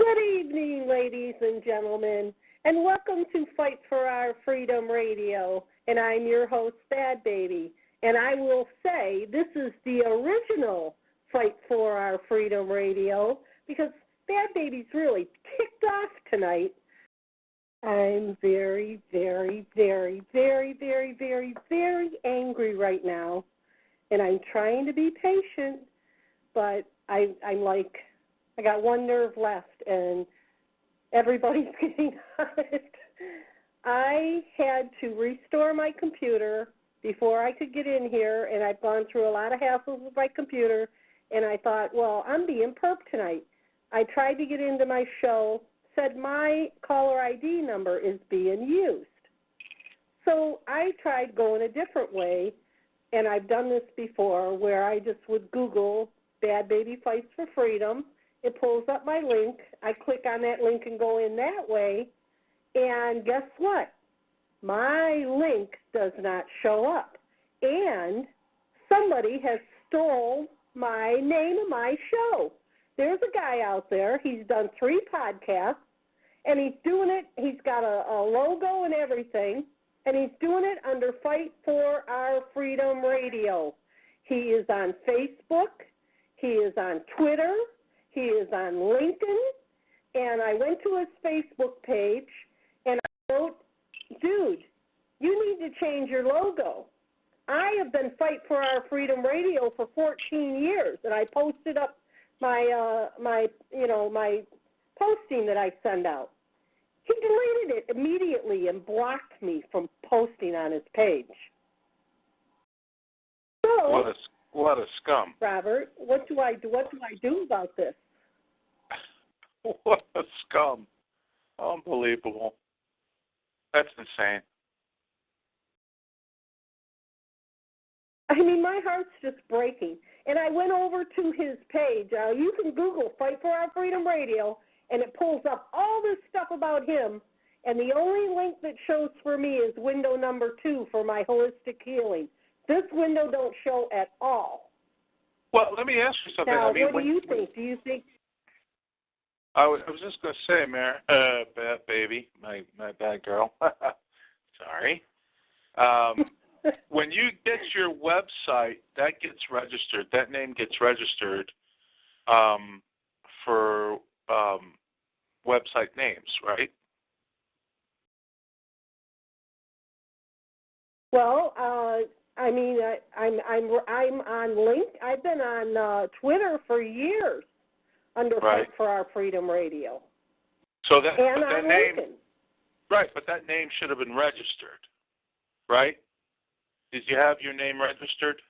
Good evening, ladies and gentlemen, and welcome to Fight for Our Freedom Radio. And I'm your host, Badbaby. And I will say this is the original Fight for Our Freedom Radio because Badbaby's really kicked off tonight. I'm very, very, very, very, very, very, very angry right now, and I'm trying to be patient, but I'm like, I got one nerve left, and everybody's getting on it. I had to restore my computer before I could get in here, and I've gone through a lot of hassles with my computer, and I thought, well, I'm being perped tonight. I tried to get into my show, said my caller ID number is being used. So I tried going a different way, and I've done this before where I just would Google Badbaby Fights for Freedom. It pulls up my link. I click on that link and go in that way, and guess what? My link does not show up, and somebody has stole my name of my show. There's a guy out there. He's done 3 podcasts, and he's doing it. He's got a logo and everything, and he's doing it under Fight for Our Freedom Radio. He is on Facebook. He is on Twitter. He is on LinkedIn, and I went to his Facebook page, and I wrote, dude, you need to change your logo. I have been Fight for Our Freedom Radio for 14 years, and I posted up my posting that I send out. He deleted it immediately and blocked me from posting on his page. So, what a scum. Robert, what do I do about this? What a scum. Unbelievable. That's insane. I mean, my heart's just breaking. And I went over to his page. You can Google Fight for Our Freedom Radio, and it pulls up all this stuff about him. And the only link that shows for me is window number 2 for my holistic healing. This window don't show at all. Well, let me ask you something. Now, I mean, what do you think? Do you think? I was just going to say, bad baby, my bad girl. Sorry. When you get your website, that gets registered. That name gets registered for website names, right? Well, I mean, I'm on Link. I've been on Twitter for years under Right. Fight for Our Freedom Radio. So that, and but that on name, LinkedIn. right? But that name should have been registered, right? Did you have your name registered?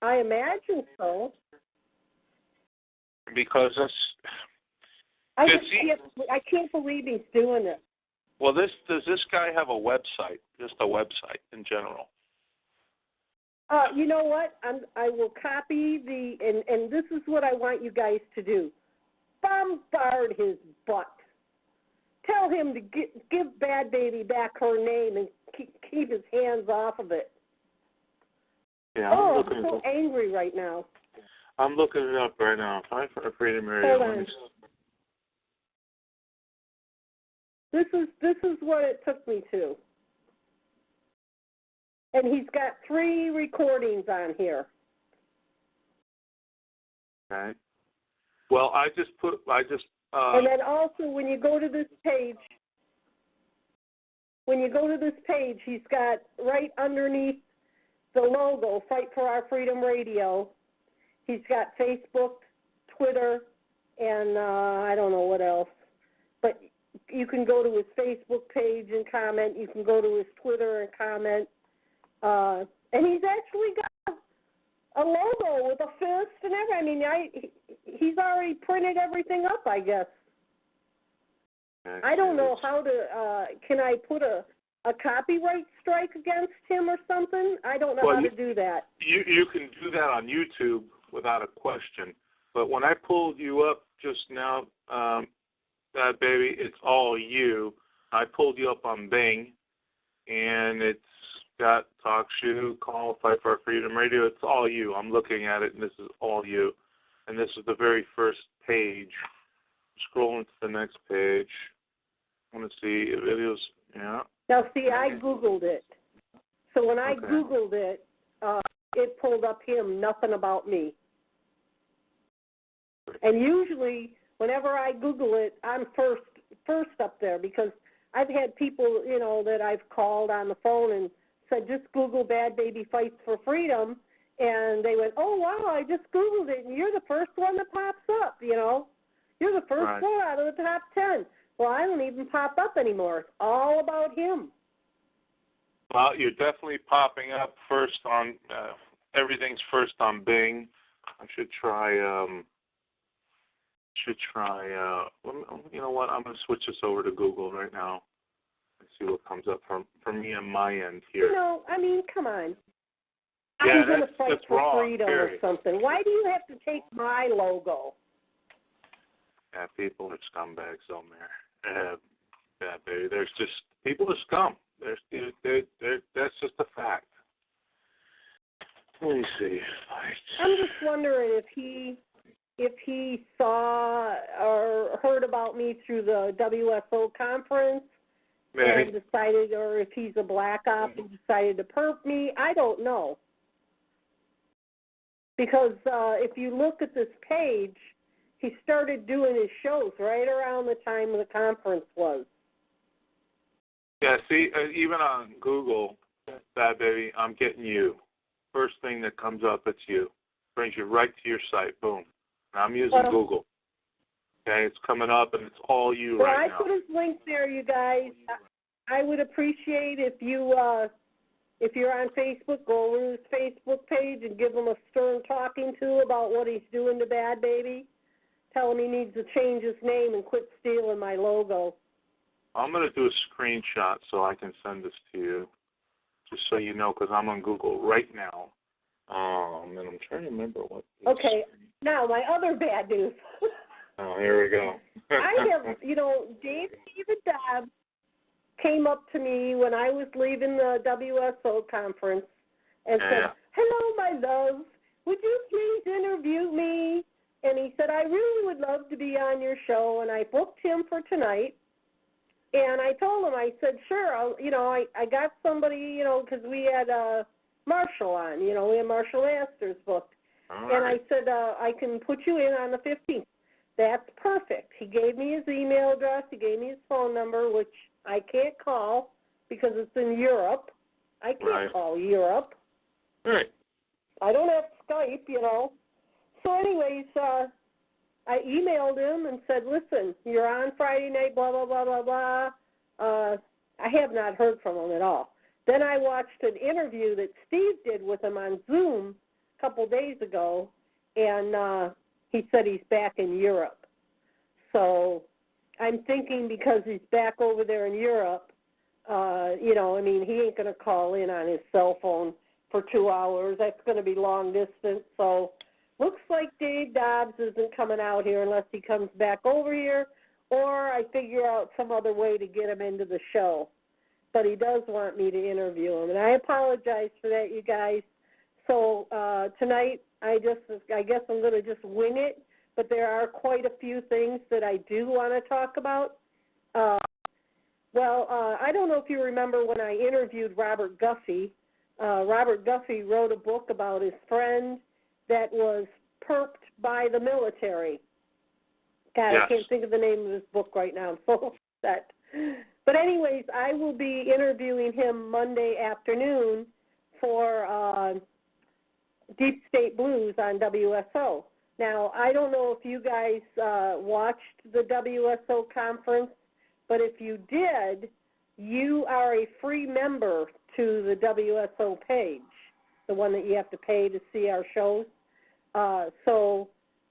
I imagine so. Because that's. I can't believe he's doing it. Well, does this guy have a website? Just a website in general? You know what? I will copy and this is what I want you guys to do. Bombard his butt. Tell him to give Badbaby back her name and keep his hands off of it. Yeah, I'm so angry right now. I'm looking it up right now. Fight for Freedom Radio. Hold on. This is what it took me to. And he's got 3 recordings on here. Okay. Well, and then also when you go to this page, he's got right underneath the logo, Fight for Our Freedom Radio, he's got Facebook, Twitter, and I don't know what else. But you can go to his Facebook page and comment. You can go to his Twitter and comment. And he's actually got a logo with a fist and everything. I mean, he's already printed everything up, I guess. I don't know how to, can I put a copyright strike against him or something? I don't know how to do that. You can do that on YouTube without a question. But when I pulled you up just now, Badbaby, it's all you. I pulled you up on Bing, and it's got Talk Shoe, Call, Fight for Our Freedom Radio. It's all you. I'm looking at it, and this is all you. And this is the very first page. Scrolling to the next page. I want to see videos. Yeah. Now, see, I Googled it. So when I Googled it, it pulled up him, nothing about me. And usually, whenever I Google it, I'm first up there because I've had people, that I've called on the phone and said, just Google Bad Baby Fights for Freedom. And they went, oh, wow, I just Googled it, and you're the first one that pops up, You're the first one out of the top 10. Well, I don't even pop up anymore. It's all about him. Well, you're definitely popping up first on, everything's first on Bing. I should try, you know what, I'm going to switch this over to Google right now and see what comes up for me on my end here. Come on. Yeah, I'm going to fight for wrong, freedom or something. Why do you have to take my logo? Yeah, people are scumbags on there. Bad Baby. There's just, people are scum. That's just a fact. Let me see. I'm just wondering if he saw or heard about me through the WSO conference and decided, or if he's a black op and decided to perp me. I don't know. Because if you look at this page, he started doing his shows right around the time the conference was. Yeah, see, even on Google, Bad Baby, I'm getting you. First thing that comes up, it's you. Brings you right to your site. Boom. And I'm using Google. Okay, it's coming up, and it's all you right now. Well, I put his link there, you guys. I would appreciate if you, if you're on Facebook, go over to his Facebook page and give him a stern talking to about what he's doing to Bad Baby. Tell him he needs to change his name and quit stealing my logo. I'm going to do a screenshot so I can send this to you, just so you know, because I'm on Google right now. And I'm trying to remember what. Okay, now my other bad news. Oh, here we go. I have, David Dobbs came up to me when I was leaving the WSO conference and said, hello, my love, would you please interview me? And he said, I really would love to be on your show, and I booked him for tonight. And I told him, I said, sure, I got somebody, because we had Marshall on, we had Marshall Masters booked. And I said, I can put you in on the 15th. That's perfect. He gave me his email address. He gave me his phone number, which I can't call because it's in Europe. I can't call Europe. Right. I don't have Skype, So anyways, I emailed him and said, listen, you're on Friday night, blah, blah, blah, blah, blah. I have not heard from him at all. Then I watched an interview that Steve did with him on Zoom a couple days ago, and he said he's back in Europe. So I'm thinking because he's back over there in Europe, he ain't going to call in on his cell phone for 2 hours. That's going to be long distance. So looks like Dave Dobbs isn't coming out here unless he comes back over here, or I figure out some other way to get him into the show. But he does want me to interview him, and I apologize for that, you guys. So tonight, I guess I'm going to just wing it, but there are quite a few things that I do want to talk about. I don't know if you remember when I interviewed Robert Guffey. Robert Guffey wrote a book about his friend that was perped by the military. God, I can't think of the name of his book right now. I'm so upset. But anyways, I will be interviewing him Monday afternoon for Deep State Blues on WSO. Now, I don't know if you guys watched the WSO conference, but if you did, you are a free member to the WSO page, the one that you have to pay to see our shows. So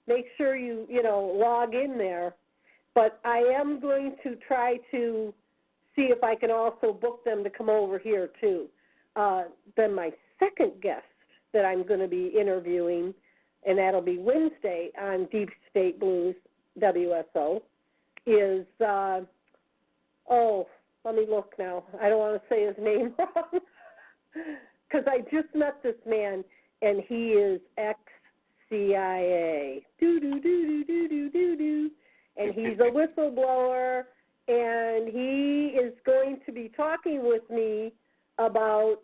make sure you log in there. But I am going to try to see if I can also book them to come over here too. Then my second guest that I'm going to be interviewing, and that'll be Wednesday on Deep State Blues WSO, is, let me look now. I don't want to say his name wrong because I just met this man, and he is ex-CIA. And and he's a whistleblower, and he is going to be talking with me about,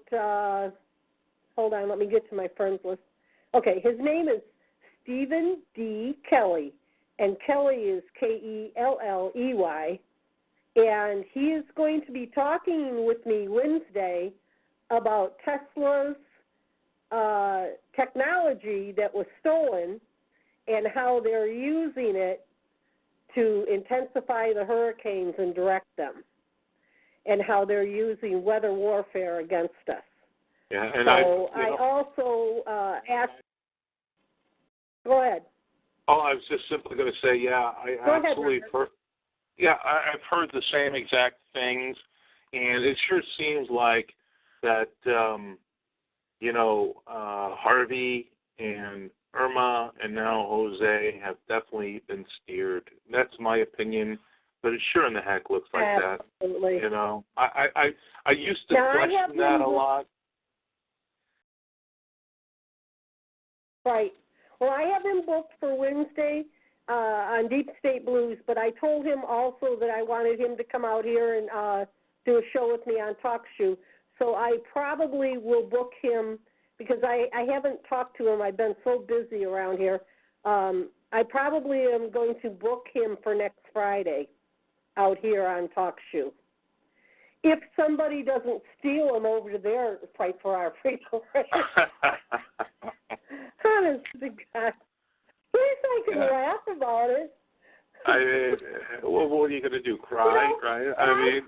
hold on, let me get to my friends list. Okay, his name is Stephen D. Kelly, and Kelly is Kelley, and he is going to be talking with me Wednesday about Tesla's technology that was stolen and how they're using it to intensify the hurricanes and direct them, and how they're using weather warfare against us. Yeah, and so I also asked. Go ahead. Oh, I was just simply going to say, yeah, I've heard the same exact things, and it sure seems like that, Harvey and Irma and now Jose have definitely been steered. That's my opinion, but it sure in the heck looks like Absolutely. that. I used to question that a lot. Right. Well, I have him booked for Wednesday on Deep State Blues, but I told him also that I wanted him to come out here and do a show with me on TalkShoe. So I probably will book him because I haven't talked to him. I've been so busy around here. I probably am going to book him for next Friday out here on TalkShoe. If somebody doesn't steal him over to their Fight for Our Freedom. Honest to God. At least I can laugh about it. I mean, what are you going to do, cry, right? I mean,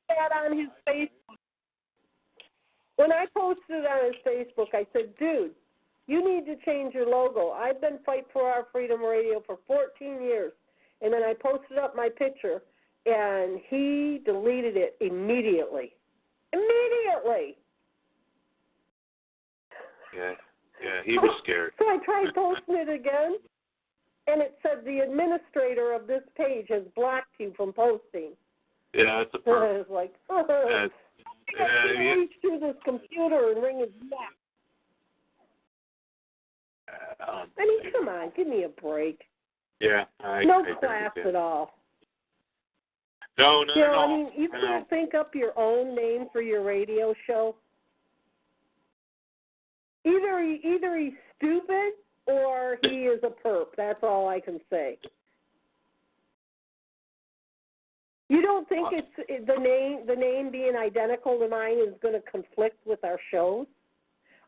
that on his Facebook. When I posted it on his Facebook, I said, dude, you need to change your logo. I've been Fight for Our Freedom Radio for 14 years. And then I posted up my picture, and he deleted it immediately. Immediately. Yeah, he was scared. So I tried posting it again, and it said the administrator of this page has blocked you from posting. Yeah, it's a perk. I was like, I can't reach through this computer and ring his neck. I mean, come on, give me a break. Yeah, no class at all. No, I mean, you can't think up your own name for your radio show. Either he's stupid or he is a perp. That's all I can say. You don't think it's the name being identical to mine is going to conflict with our shows?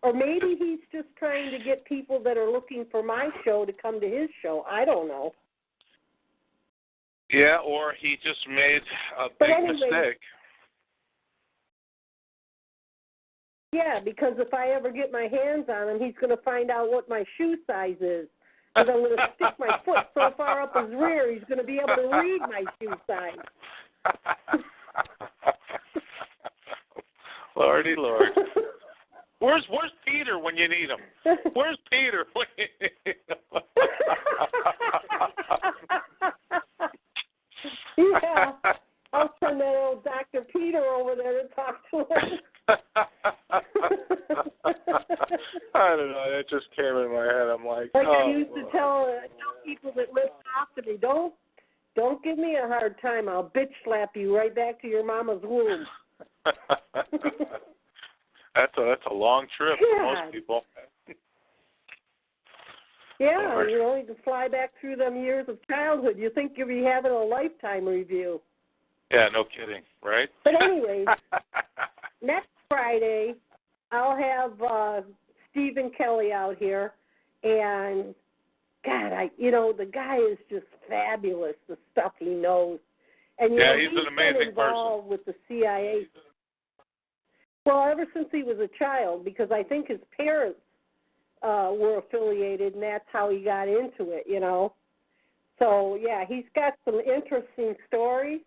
Or maybe he's just trying to get people that are looking for my show to come to his show. I don't know. Yeah, or he just made a big mistake. Yeah, because if I ever get my hands on him, he's going to find out what my shoe size is. Because I'm going to stick my foot so far up his rear, he's going to be able to read my shoe size. Lordy Lord. Where's Peter when you need him? Where's Peter when you need him? Yeah, I'll send that old Dr. Peter over there to talk to him. I don't know. It just came in my head. I'm like, I used to tell people that lived after me, don't give me a hard time. I'll bitch slap you right back to your mama's womb. That's a long trip for most people. Yeah, you can fly back through them years of childhood. You think you'll be having a lifetime review. Yeah, no kidding, right? But anyways, next Friday, I'll have Stephen Kelly out here, and God, the guy is just fabulous. The stuff he knows, and he's an amazing been involved with the CIA. Well, ever since he was a child, because I think his parents were affiliated, and that's how he got into it. So yeah, he's got some interesting stories.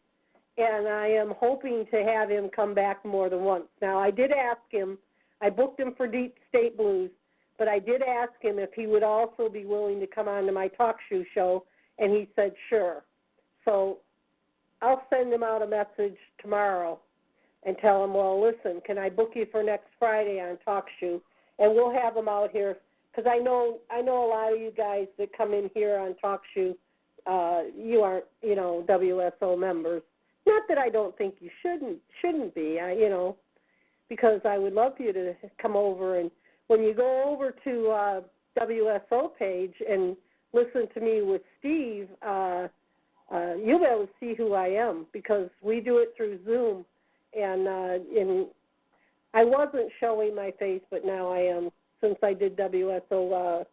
And I am hoping to have him come back more than once. Now, I did ask him, I booked him for Deep State Blues, but I did ask him if he would also be willing to come on to my TalkShoe show, and he said sure. So I'll send him out a message tomorrow and tell him, well, listen, can I book you for next Friday on TalkShoe? And we'll have him out here, because I know a lot of you guys that come in here on TalkShoe you aren't, WSO members. Not that I don't think you shouldn't be, because I would love for you to come over, and when you go over to WSO page and listen to me with Steve, you'll be able to see who I am, because we do it through Zoom, and I wasn't showing my face, but now I am, since I did WSO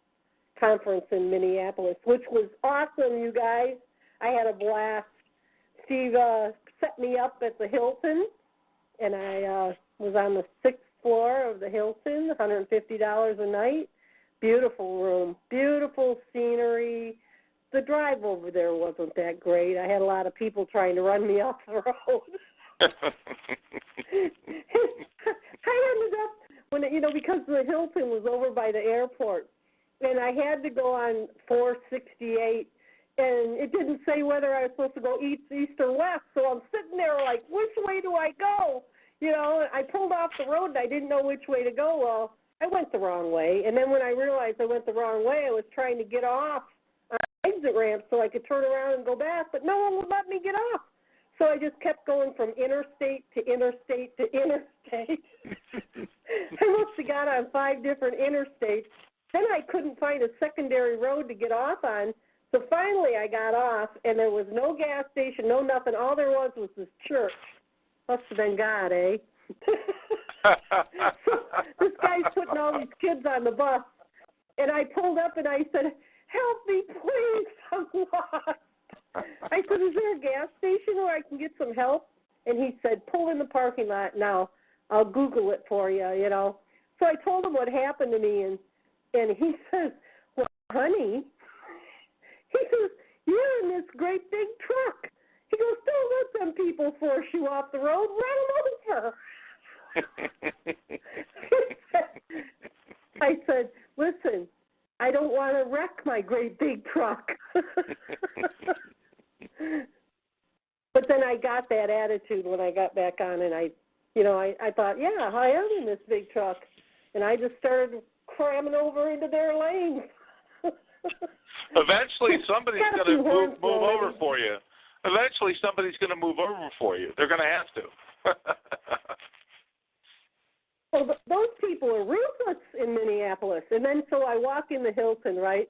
conference in Minneapolis, which was awesome, you guys. I had a blast. Steve set me up at the Hilton, and I was on the 6th floor of the Hilton, $150 a night. Beautiful room, beautiful scenery. The drive over there wasn't that great. I had a lot of people trying to run me off the road. I ended up, because the Hilton was over by the airport, and I had to go on 468, and it didn't say whether I was supposed to go east or west, so I'm sitting there like, which way do I go? I pulled off the road, and I didn't know which way to go. Well, I went the wrong way, and then when I realized I went the wrong way, I was trying to get off on the exit ramp so I could turn around and go back, but no one would let me get off. So I just kept going from interstate to interstate to interstate. I must have got on 5 different interstates. Then I couldn't find a secondary road to get off on. So finally I got off, and there was no gas station, no nothing. All there was this church. Must have been God, eh? So this guy's putting all these kids on the bus. And I pulled up and I said, help me, please, I'm lost. I said, is there a gas station where I can get some help? And he said, pull in the parking lot now. I'll Google it for you, So I told him what happened to me, and he says, well, honey, he says, you're in this great big truck. He goes, don't let them people force you off the road. Run them over. I said, listen, I don't want to wreck my great big truck. But then I got that attitude when I got back on, and I thought, yeah, I am in this big truck. And I just started cramming over into their lane. Eventually, somebody's going to move over for you. Eventually, somebody's going to move over for you. They're going to have to. Well, those people are ruthless in Minneapolis. And then so I walk in the Hilton, right?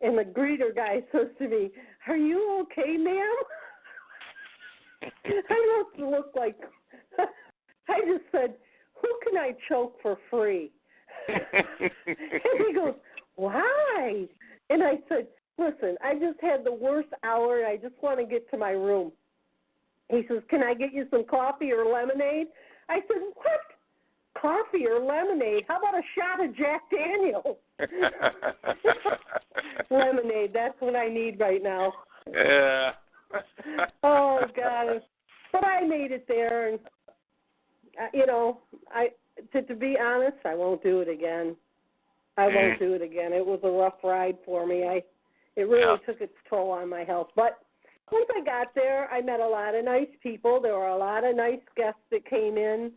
And the greeter guy says to me, are you okay, ma'am? I must look like, I just said, who can I choke for free? And he goes, why? And I said, listen, I just had the worst hour, and I just want to get to my room. He says, can I get you some coffee or lemonade? I said, what? Coffee or lemonade? How about a shot of Jack Daniels? Lemonade, that's what I need right now. Yeah. Oh, God. But I made it there, and, to be honest, I won't do it again. I won't do it again. It was a rough ride for me. It really took its toll on my health. But once I got there, I met a lot of nice people. There were a lot of nice guests that came in.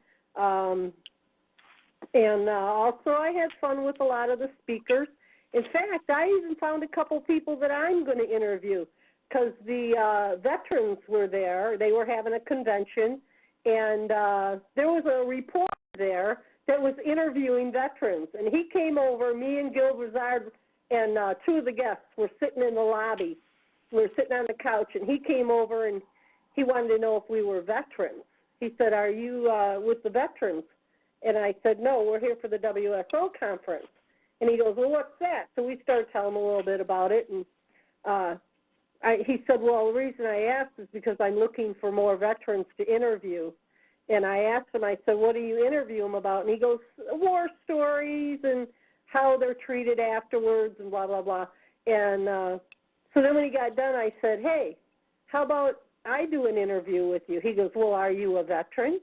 And also I had fun with a lot of the speakers. In fact, I even found a couple people that I'm going to interview because the veterans were there. They were having a convention, and there was a reporter there that was interviewing veterans. And he came over, me and Gil Brizard and 2 of the guests were sitting in the lobby. We were sitting on the couch, and he came over, and he wanted to know if we were veterans. He said, are you with the veterans? And I said, no, we're here for the WSO conference. And he goes, well, what's that? So we started telling him a little bit about it. And he said, well, the reason I asked is because I'm looking for more veterans to interview. And I asked him, I said, what do you interview them about? And he goes, war stories and how they're treated afterwards and blah, blah, blah. And so then when he got done, I said, hey, how about I do an interview with you? He goes, well, are you a veteran?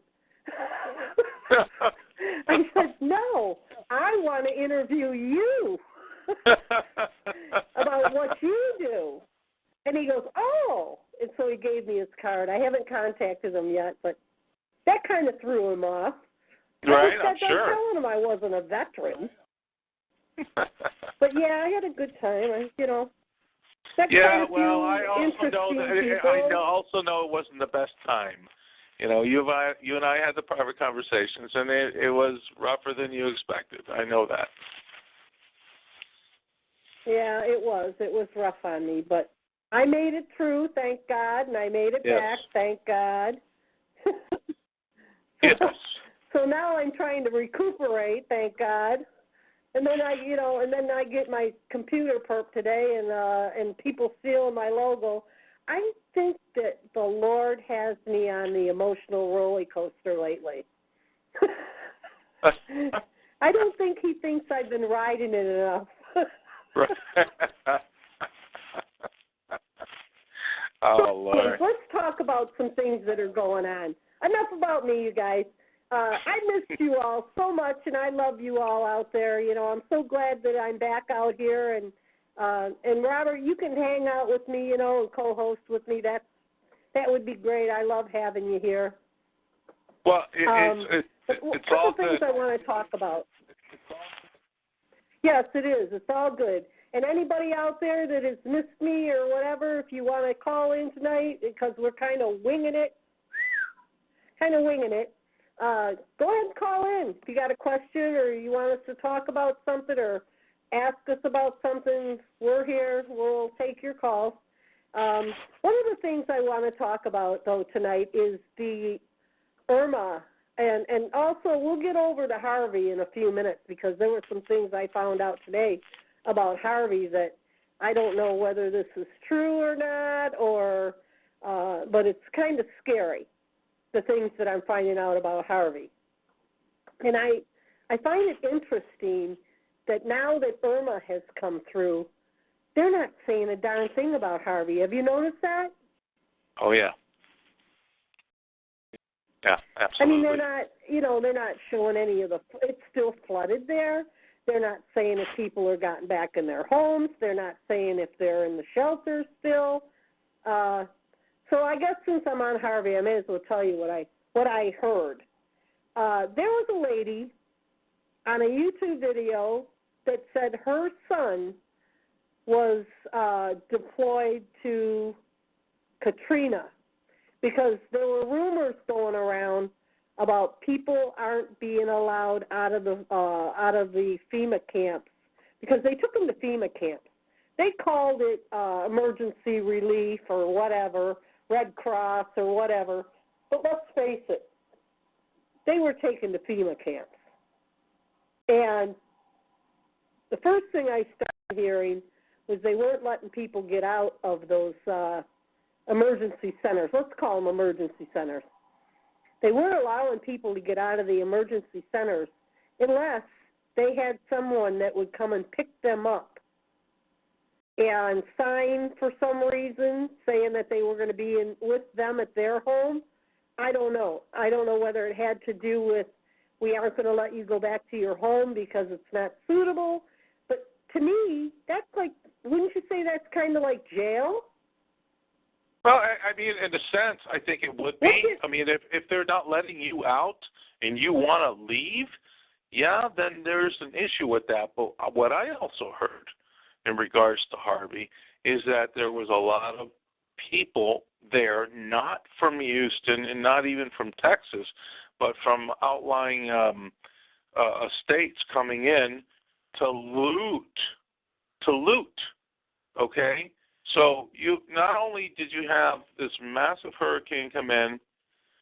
I said, no, I want to interview you about what you do. And he goes, oh. And so he gave me his card. I haven't contacted him yet, but that kind of threw him off. Right, I I'm sure. telling him I wasn't a veteran. But, yeah, I had a good time. Yeah, well, I also know it wasn't the best time. You know, you and I had the private conversations, and it was rougher than you expected. I know that. Yeah, it was. It was rough on me, but I made it through, thank God, and I made it back, thank God. Yes. So now I'm trying to recuperate, thank God. And then I get my computer perp today, and people stealing my logo. I think that the Lord has me on the emotional roller coaster lately. I don't think He thinks I've been riding it enough. Oh, Lord. Let's talk about some things that are going on. Enough about me, you guys. I missed you all so much, and I love you all out there. You know, I'm so glad that I'm back out here, and Robert, you can hang out with me, you know, and co-host with me. That would be great. I love having you here. Well, it's all good. Things I want to talk about. Yes, it is. It's all good. And anybody out there that has missed me or whatever, if you want to call in tonight, because we're kind of winging it, go ahead and call in. If you got a question or you want us to talk about something or ask us about something, we're here. We'll take your calls. One of the things I want to talk about, though, tonight is the Irma. And also, we'll get over to Harvey in a few minutes because there were some things I found out today about Harvey that I don't know whether this is true or not, but it's kind of scary, the things that I'm finding out about Harvey. And I find it interesting that now that Irma has come through, they're not saying a darn thing about Harvey. Have you noticed that? Oh, yeah. Yeah, absolutely. I mean, they're not showing any of it's still flooded there. They're not saying if people are gotten back in their homes. They're not saying if they're in the shelters still. So I guess since I'm on Harvey, I may as well tell you what I heard. There was a lady on a YouTube video that said her son was deployed to Katrina, because there were rumors going around about people aren't being allowed out of the FEMA camps because they took them to FEMA camps. They called it emergency relief or whatever, Red Cross or whatever. But let's face it, they were taken to FEMA camps. And the first thing I started hearing was they weren't letting people get out of those emergency centers. Let's call them emergency centers. They weren't allowing people to get out of the emergency centers unless they had someone that would come and pick them up and sign for some reason saying that they were going to be with them at their home. I don't know. I don't know whether it had to do with we aren't going to let you go back to your home because it's not suitable. But to me, that's like, wouldn't you say that's kind of like jail? Well, I mean, in a sense, I think it would be. I mean, if they're not letting you out and you want to leave, yeah, then there's an issue with that. But what I also heard in regards to Harvey is that there was a lot of people there, not from Houston and not even from Texas, but from outlying states coming in to loot, okay? So you not only did you have this massive hurricane come in,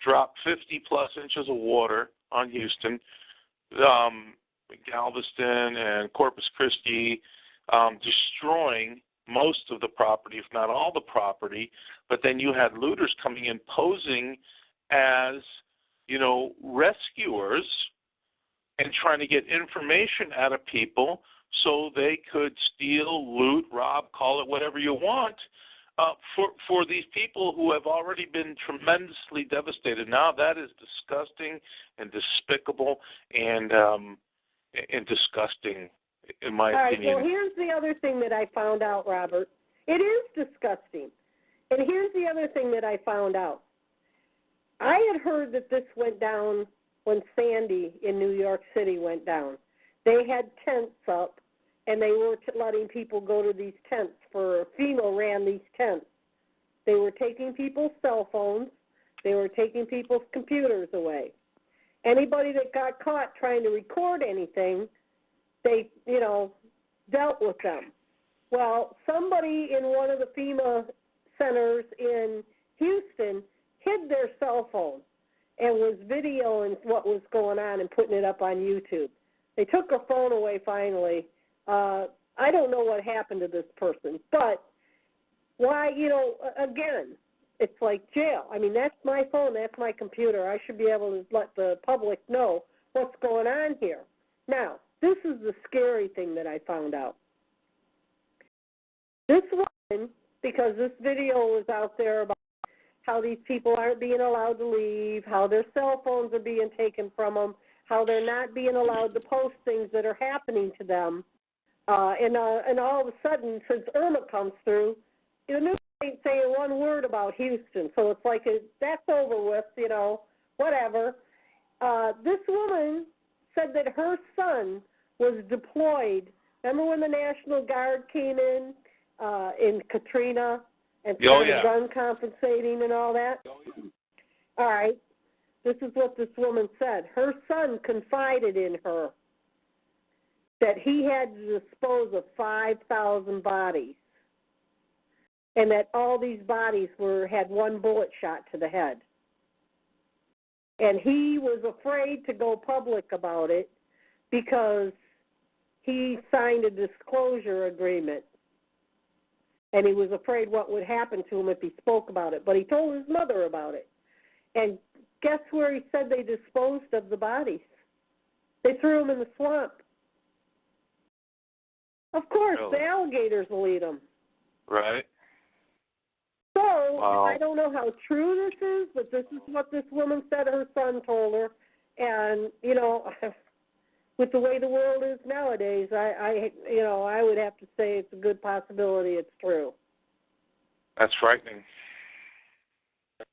drop 50-plus inches of water on Houston, Galveston and Corpus Christi, destroying most of the property, if not all the property, but then you had looters coming in posing as, rescuers and trying to get information out of people so they could steal, loot, rob, call it whatever you want, for these people who have already been tremendously devastated. Now that is disgusting and despicable and disgusting, in my opinion. All right, well, here's the other thing that I found out, Robert. It is disgusting. And here's the other thing that I found out. I had heard that this went down when Sandy in New York City went down. They had tents up, and they were letting people go to these tents. FEMA ran these tents. They were taking people's cell phones. They were taking people's computers away. Anybody that got caught trying to record anything, they, dealt with them. Well, somebody in one of the FEMA centers in Houston hid their cell phone and was videoing what was going on and putting it up on YouTube. They took her phone away finally. I don't know what happened to this person, but why, again, it's like jail. I mean, that's my phone, that's my computer. I should be able to let the public know what's going on here. Now, this is the scary thing that I found out. This woman, because this video was out there about how these people aren't being allowed to leave, how their cell phones are being taken from them, how they're not being allowed to post things that are happening to them. And all of a sudden, since Irma comes through, the news ain't saying one word about Houston. So it's like that's over with, whatever. This woman said that her son was deployed. Remember when the National Guard came in Katrina and started gun compensating and all that? All right. This is what this woman said. Her son confided in her that he had to dispose of 5,000 bodies and that all these bodies had one bullet shot to the head. And he was afraid to go public about it because he signed a disclosure agreement. And he was afraid what would happen to him if he spoke about it. But he told his mother about it. And guess where he said they disposed of the bodies? They threw them in the swamp. Of course, the alligators will eat them. Right. So, I don't know how true this is, but this is what this woman said her son told her. And, with the way the world is nowadays, I would have to say it's a good possibility it's true. That's frightening.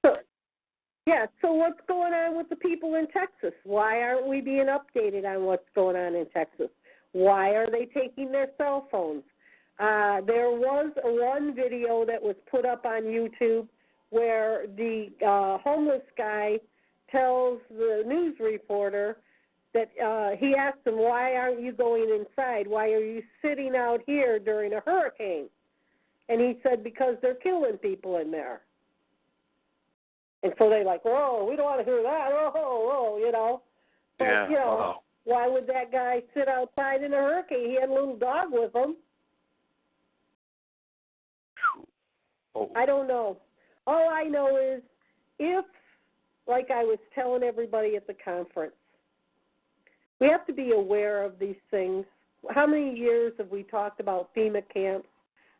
So what's going on with the people in Texas? Why aren't we being updated on what's going on in Texas? Why are they taking their cell phones? There was one video that was put up on YouTube where the homeless guy tells the news reporter that he asked him, why aren't you going inside? Why are you sitting out here during a hurricane? And he said, because they're killing people in there. And so they're like, whoa, we don't want to hear that. Whoa. But, why would that guy sit outside in a hurricane? He had a little dog with him. I don't know. All I know is if, like I was telling everybody at the conference, we have to be aware of these things. How many years have we talked about FEMA camps?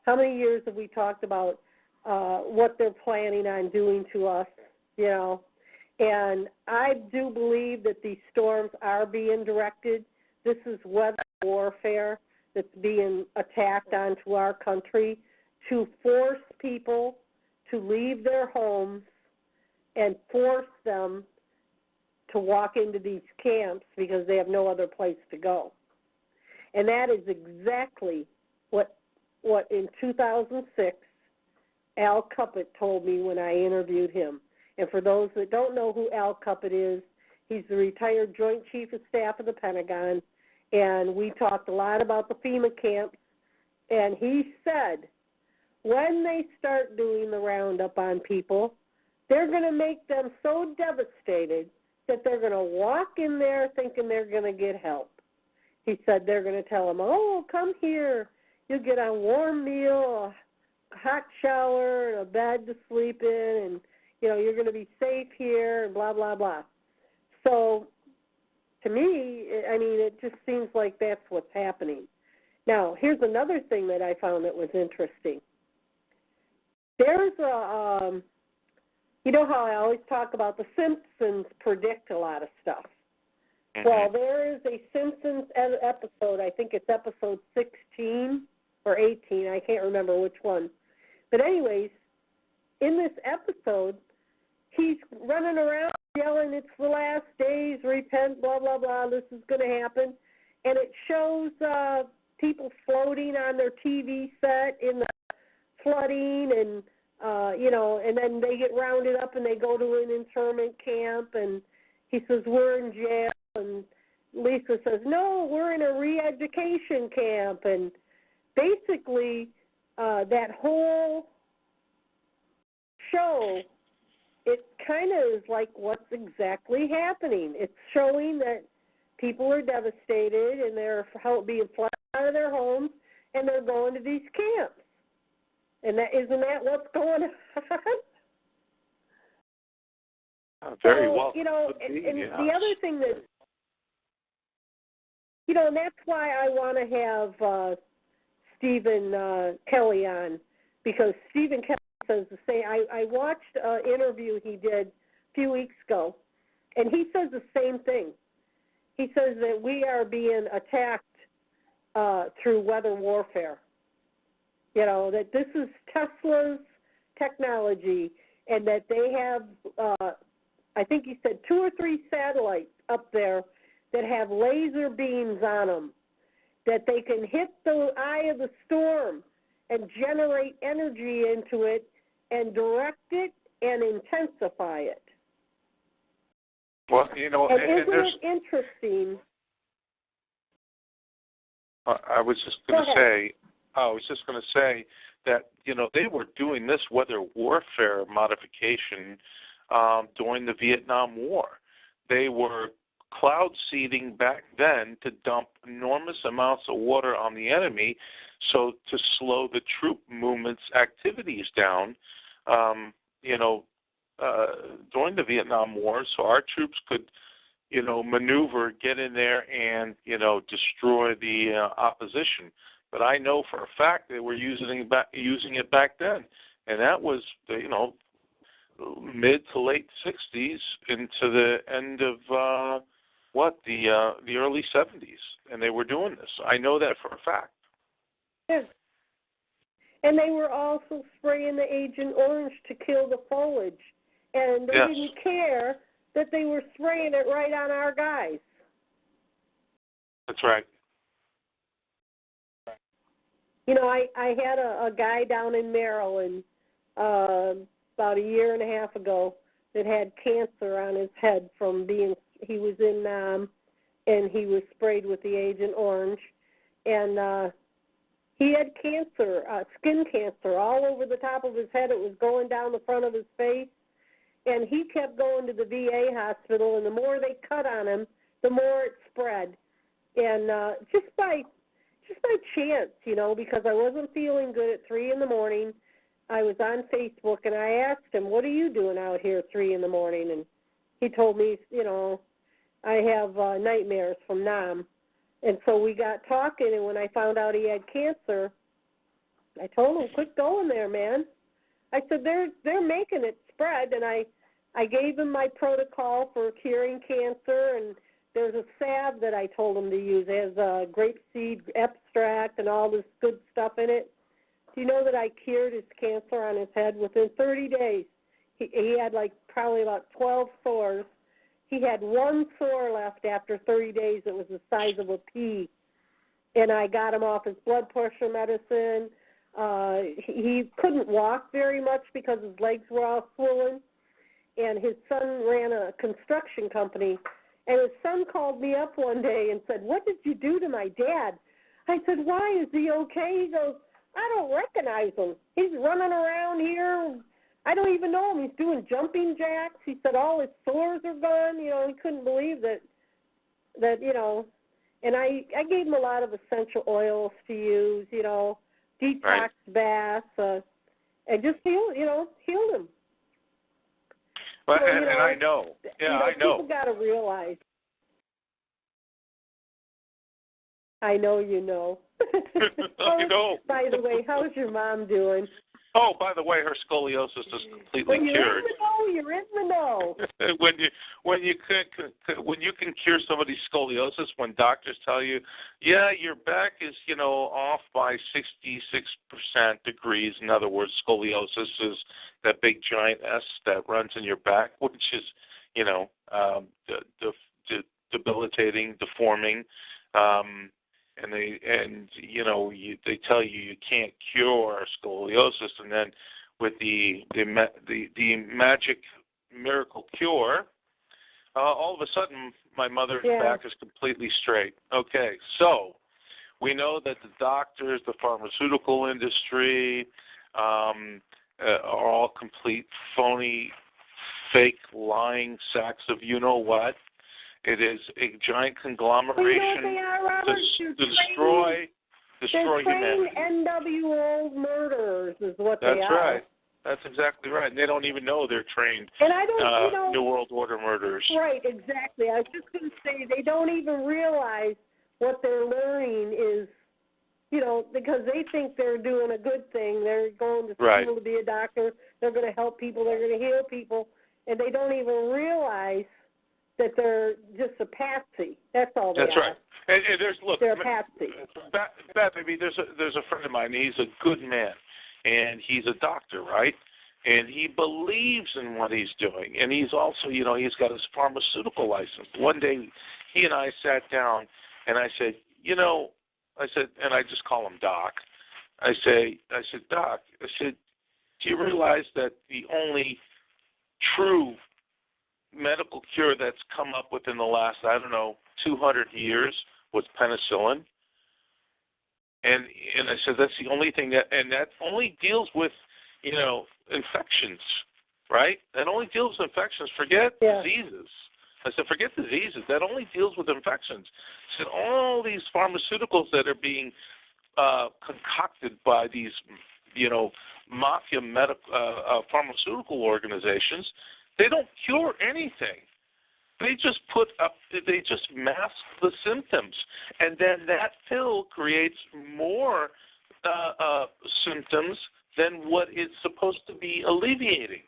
How many years have we talked about what they're planning on doing to us, And I do believe that these storms are being directed. This is weather warfare that's being attacked onto our country to force people to leave their homes and force them to walk into these camps because they have no other place to go. And that is exactly what in 2006 Al Cuppett told me when I interviewed him. And for those that don't know who Al Cuppett is, he's the retired Joint Chief of Staff of the Pentagon, and we talked a lot about the FEMA camps, and he said when they start doing the roundup on people, they're going to make them so devastated that they're going to walk in there thinking they're going to get help. He said they're going to tell them, come here. You'll get a warm meal, a hot shower, and a bed to sleep in, and, you're going to be safe here, and blah, blah, blah. So, to me, it just seems like that's what's happening. Now, here's another thing that I found that was interesting. There's a, how I always talk about the Simpsons predict a lot of stuff. Mm-hmm. Well, there is a Simpsons episode, I think it's episode 16 or 18, I can't remember which one. But anyways, in this episode, he's running around yelling, it's the last days, repent, blah, blah, blah, this is going to happen. And it shows people floating on their TV set in the flooding, and and then they get rounded up and they go to an internment camp, and he says, we're in jail, and Lisa says, no, we're in a re-education camp. And basically that whole show, it kind of is like what's exactly happening. It's showing that people are devastated and they're being flooded out of their homes and they're going to these camps. And isn't that what's going on? Very well. And the other thing that, and that's why I want to have Stephen Kelly on, because Stephen Kelly says the same. I watched an interview he did a few weeks ago, and he says the same thing. He says that we are being attacked through weather warfare. That this is Tesla's technology, and that they have, I think he said 2 or 3 satellites up there that have laser beams on them, that they can hit the eye of the storm and generate energy into it and direct it and intensify it. Well, and isn't it interesting? I was just going to say that, they were doing this weather warfare modification during the Vietnam War. They were cloud seeding back then to dump enormous amounts of water on the enemy, so to slow the troop movements activities down, during the Vietnam War, so our troops could, maneuver, get in there, and, destroy the opposition. But I know for a fact they were using it back then, and that was, mid to late 60s into the end of the early 70s, and they were doing this. I know that for a fact. Yeah. And they were also spraying the Agent Orange to kill the foliage, and they didn't care that they were spraying it right on our guys. That's right. I had a guy down in Maryland about a year and a half ago that had cancer on his head from he was in Nam, and he was sprayed with the Agent Orange, and he had cancer, skin cancer, all over the top of his head. It was going down the front of his face, and he kept going to the VA hospital, and the more they cut on him, the more it spread. And just by chance, because I wasn't feeling good at 3 in the morning, I was on Facebook, and I asked him, what are you doing out here at 3 in the morning? And he told me, I have nightmares from Nam. And so we got talking, and when I found out he had cancer, I told him, quit going there, man. I said, they're making it spread, and I gave him my protocol for curing cancer, and there's a salve that I told him to use. It has grapeseed extract and all this good stuff in it. Do you know that I cured his cancer on his head within 30 days? He had probably about 12 sores. He had 1 sore left after 30 days. It was the size of a pea. And I got him off his blood pressure medicine. He couldn't walk very much because his legs were all swollen. And his son ran a construction company. And his son called me up one day and said, what did you do to my dad? I said, why? Is he okay? He goes, I don't recognize him. He's running around here. I don't even know him. He's doing jumping jacks. He said all his sores are gone. He couldn't believe that, and I gave him a lot of essential oils to use, detox baths, and just healed him. Well, so, and I know. Yeah, I know. People got to realize. I know you know. I know. By the way, how's your mom doing? Oh, by the way, her scoliosis is completely cured. You're in the know. when you can cure somebody's scoliosis, when doctors tell you, yeah, your back is off by 66% degrees. In other words, scoliosis is that big giant S that runs in your back, which is debilitating, deforming. they tell you can't cure scoliosis, and then with the magic miracle cure, all of a sudden my mother's back is completely straight. Okay, so we know that the doctors, the pharmaceutical industry, are all complete phony, fake, lying sacks of you-know-what. It is a giant conglomeration to destroy humanity. NWO murderers is what they are. That's right. That's exactly right. And they don't even know they're trained New World Order murderers. Right, exactly. I was just going to say they don't even realize what they're learning is, because they think they're doing a good thing. They're going to school to be a doctor. They're going to help people. They're going to heal people. And they don't even realize that they're just a patsy. That's all they are. That's right. And they're a patsy. Badbaby, there's a friend of mine. He's a good man, and he's a doctor, right? And he believes in what he's doing. And he's also, he's got his pharmaceutical license. One day, he and I sat down, and I said, and I just call him Doc. I said, Doc, do you realize that the only true medical cure that's come up within the last, 200 years was penicillin? And I said, that's the only thing that only deals with, infections, right? That only deals with infections. Forget diseases. I said, forget diseases. That only deals with infections. I said, all these pharmaceuticals that are being concocted by these, mafia pharmaceutical organizations, they don't cure anything. They just mask the symptoms. And then that pill creates more symptoms than what it's supposed to be alleviating.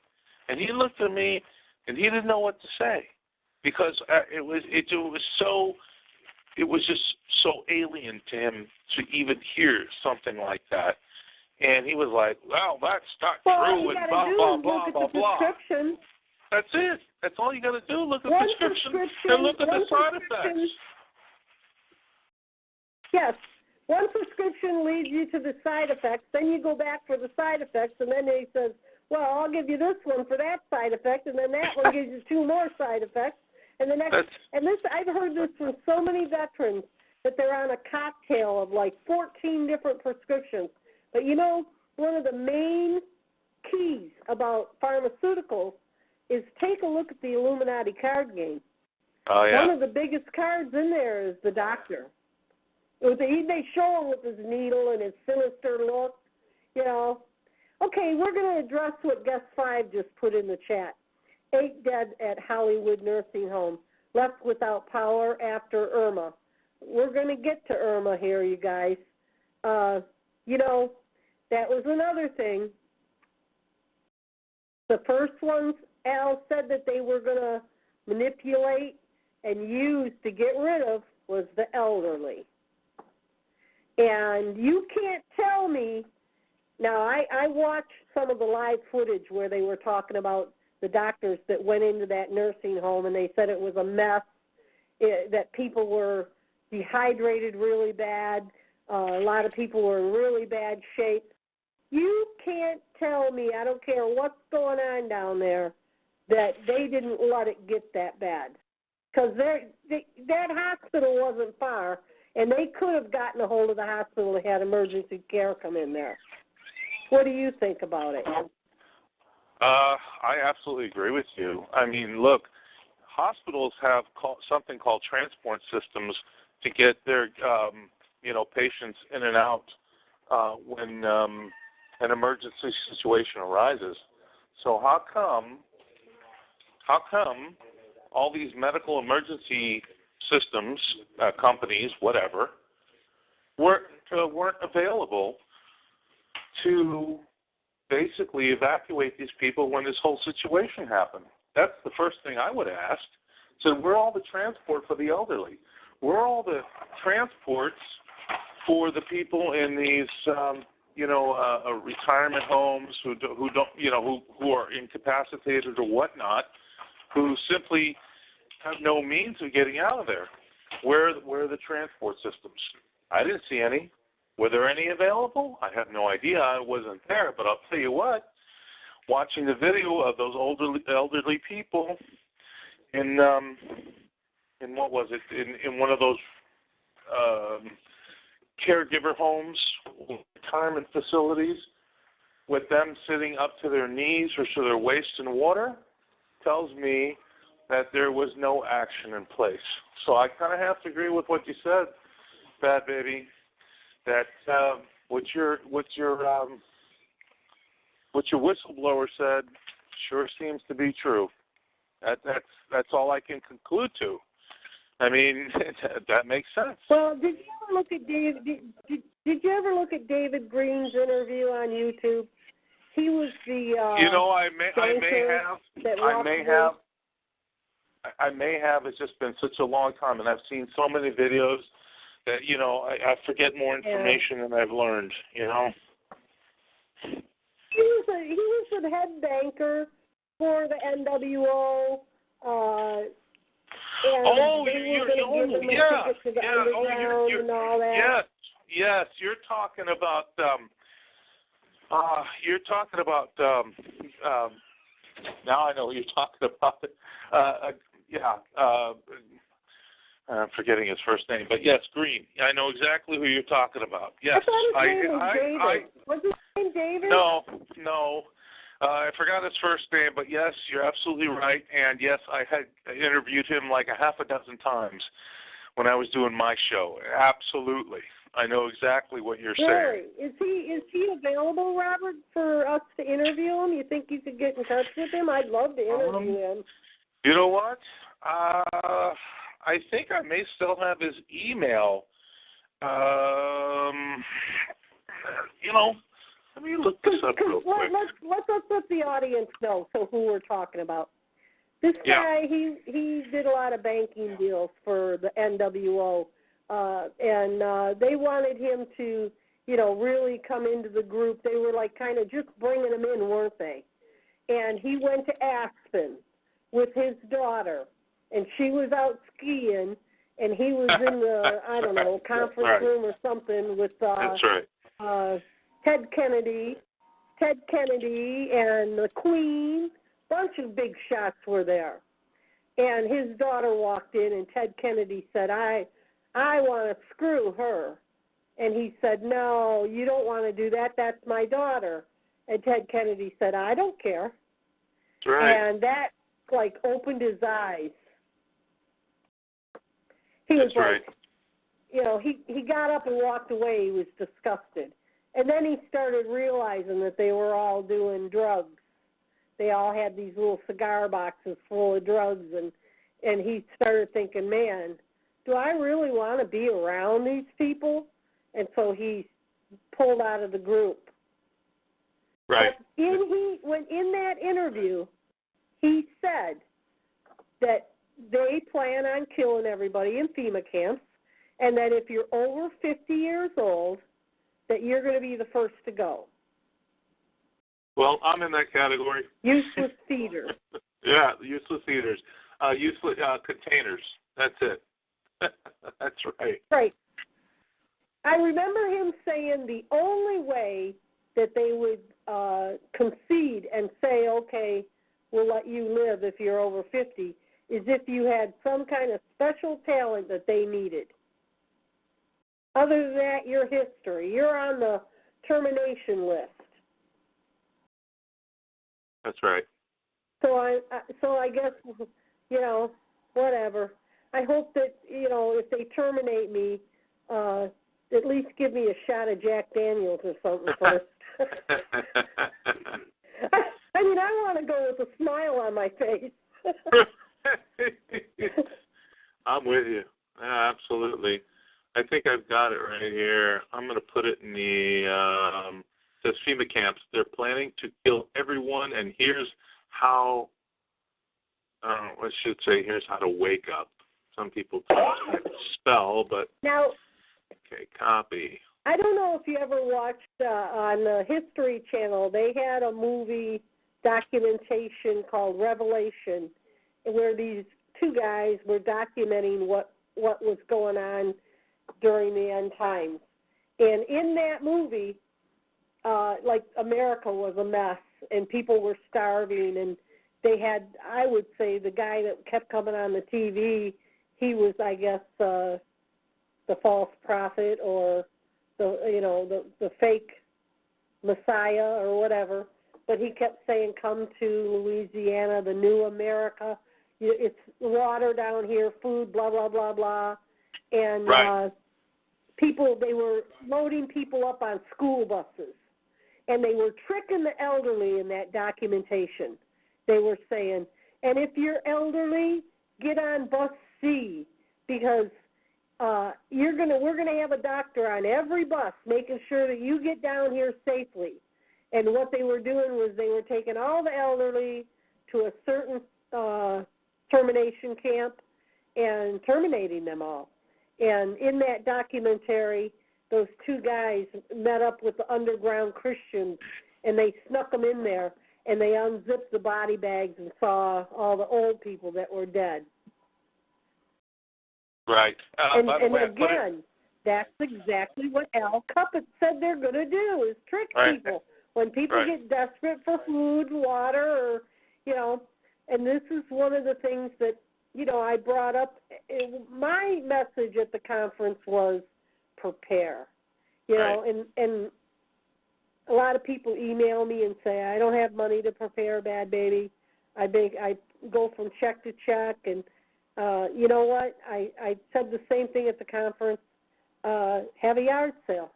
And he looked at me, and he didn't know what to say. Because it was just so alien to him to even hear something like that, and he was like, "Well, that's not true," and blah blah blah. That's it. That's all you got to do. Look at the prescription and look at the side effects. Yes, one prescription leads you to the side effects. Then you go back for the side effects, and then he says, "Well, I'll give you this one for that side effect," and then that one gives you 2 more side effects. And the next, I've heard this from so many veterans that they're on a cocktail of like 14 different prescriptions. But one of the main keys about pharmaceuticals is take a look at the Illuminati card game. Oh, yeah. One of the biggest cards in there is the doctor. They show him with his needle and his sinister look, Okay, we're going to address what Guest 5 just put in the chat. 8 dead at Hollywood nursing home, left without power after Irma. We're going to get to Irma here, you guys. That was another thing. The first ones, Al said that they were going to manipulate and use to get rid of was the elderly. And you can't tell me. Now, I watched some of the live footage where they were talking about the doctors that went into that nursing home, and they said it was a mess, that people were dehydrated really bad. A lot of people were in really bad shape. You can't tell me, I don't care what's going on down there, that they didn't let it get that bad. Because that hospital wasn't far, and they could have gotten a hold of the hospital and had emergency care come in there. What do you think about it? I absolutely agree with you. I mean, look, hospitals have something called transport systems to get their, patients in and out when an emergency situation arises. So how come all these medical emergency systems, companies, whatever, weren't available to basically evacuate these people when this whole situation happened? That's the first thing I would ask. So where are all the transport for the elderly? Where are all the transports for the people in these, retirement homes who are incapacitated or whatnot, who simply have no means of getting out of there? Where are the transport systems? I didn't see any. Were there any available? I have no idea. I wasn't there, but I'll tell you what. Watching the video of those elderly people in what was it? In one of those caregiver homes, retirement facilities, with them sitting up to their knees or to their waist in water, tells me that there was no action in place. So I kind of have to agree with what you said, Badbaby. That what your whistleblower said sure seems to be true. That's all I can conclude to. I mean, that makes sense. Well, did you ever look at Did you ever look at David Green's interview on YouTube? He was the I may have. It's just been such a long time, and I've seen so many videos that I forget more information than I've learned. He was the head banker for the NWO. And all that. Yes. You're talking about. Now I know what you're talking about. I'm forgetting his first name, but yes, Green. I know exactly who you're talking about. Yes, I thought his name was David. Was his name David? No. I forgot his first name, but yes, you're absolutely right. And yes, I had interviewed him like a half a dozen times when I was doing my show. Absolutely. I know exactly what you're saying. Is he available, Robert, for us to interview him? You think you could get in touch with him? I'd love to interview him. You know what? I think I may still have his email. Let me look this up real quick. Let's let the audience know who we're talking about. This guy, he did a lot of banking deals for the NWO, and they wanted him to, really come into the group. They were like kind of just bringing him in, weren't they? And he went to Aspen with his daughter, and she was out skiing, and he was in the, conference room or something with That's right. Ted Kennedy and the Queen. Bunch of big shots were there. And his daughter walked in, and Ted Kennedy said, I want to screw her. And he said, no, you don't want to do that. That's my daughter. And Ted Kennedy said, I don't care. That's right. And that, opened his eyes. He was he got up and walked away. He was disgusted. And then he started realizing that they were all doing drugs. They all had these little cigar boxes full of drugs, and he started thinking, man, do I really want to be around these people? And so he pulled out of the group. Right. But in that interview, he said that they plan on killing everybody in FEMA camps, and that if you're over 50 years old, that you're going to be the first to go. Well, I'm in that category. Useless feeders. Yeah, useless feeders. Useless containers. That's it. That's right. Right. I remember him saying the only way that they would concede and say, okay, we'll let you live if you're over 50, is if you had some kind of special talent that they needed. Other than that, you're history. You're on the termination list. That's right. So I guess, whatever. I hope that, if they terminate me, at least give me a shot of Jack Daniels or something first. I want to go with a smile on my face. I'm with you. Yeah, absolutely. I think I've got it right here. I'm going to put it in the says FEMA camps. They're planning to kill everyone, and here's how. I should say here's how to wake up. Some people can't spell, but now. Okay, copy. I don't know if you ever watched on the History Channel. They had a movie documentation called Revelation, where these two guys were documenting what was going on during the end times. And in that movie, like America was a mess and people were starving, and they had, I would say, the guy that kept coming on the TV, he was, I guess, the false prophet or the fake Messiah or whatever. But he kept saying, "Come to Louisiana, the new America. It's water down here, food, blah blah blah blah." And right. they were loading people up on school buses, and they were tricking the elderly in that documentation. They were saying, "And if you're elderly, get on bus C because we're gonna have a doctor on every bus, making sure that you get down here safely." And what they were doing was they were taking all the elderly to a certain termination camp and terminating them all. And in that documentary, those two guys met up with the underground Christians, and they snuck them in there, and they unzipped the body bags and saw all the old people that were dead. Right. And again, that's exactly what Al Cuppet said they're going to do, is trick people. When people get desperate for food, water, or, and this is one of the things that, I brought up. My message at the conference was prepare, and a lot of people email me and say, "I don't have money to prepare, Bad Baby. I go from check to check," and you know what? I said the same thing at the conference. Have a yard sale.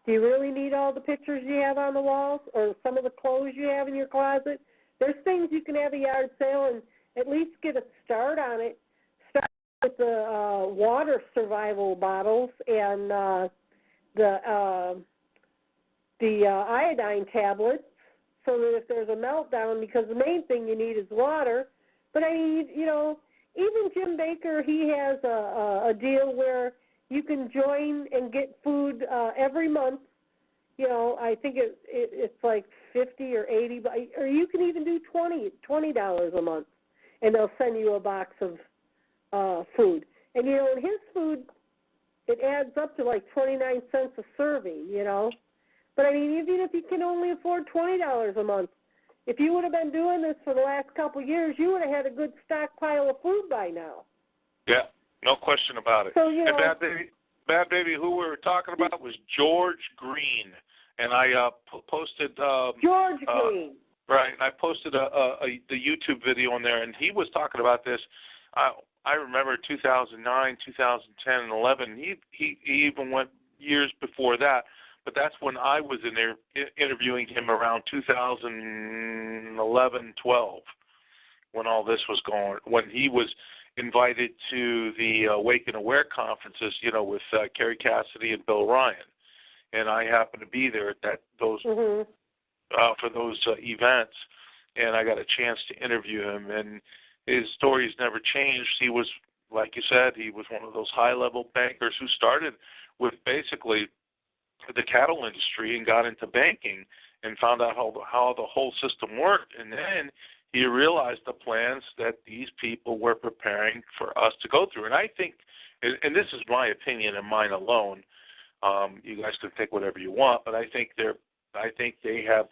Do you really need all the pictures you have on the walls or some of the clothes you have in your closet? There's things you can have a yard sale and at least get a start on it. Start with the water survival bottles and the iodine tablets, so that if there's a meltdown, because the main thing you need is water. But I mean, even Jim Baker, he has a deal where you can join and get food every month. I think it's like $50 or $80, or you can even do $20 a month, and they'll send you a box of food. And in his food, it adds up to like 29 cents a serving. But I mean, even if you can only afford $20 a month, if you would have been doing this for the last couple of years, you would have had a good stockpile of food by now. Yeah. No question about it. So, and Bad Baby, who we were talking about was George Green, and I posted George Green. Right, and I posted the YouTube video on there, and he was talking about this. I remember 2009, 2010, and 11. He even went years before that, but that's when I was in there interviewing him around 2011, 12, when all this was going. When he was invited to the Wake and Aware conferences, with Kerry Cassidy and Bill Ryan, and I happened to be there at those for those events, and I got a chance to interview him, and his story's never changed. He was, like you said, he was one of those high-level bankers who started with basically the cattle industry and got into banking and found out how the whole system worked, and then he realized the plans that these people were preparing for us to go through. And I think, and this is my opinion and mine alone, you guys can think whatever you want, but I think they have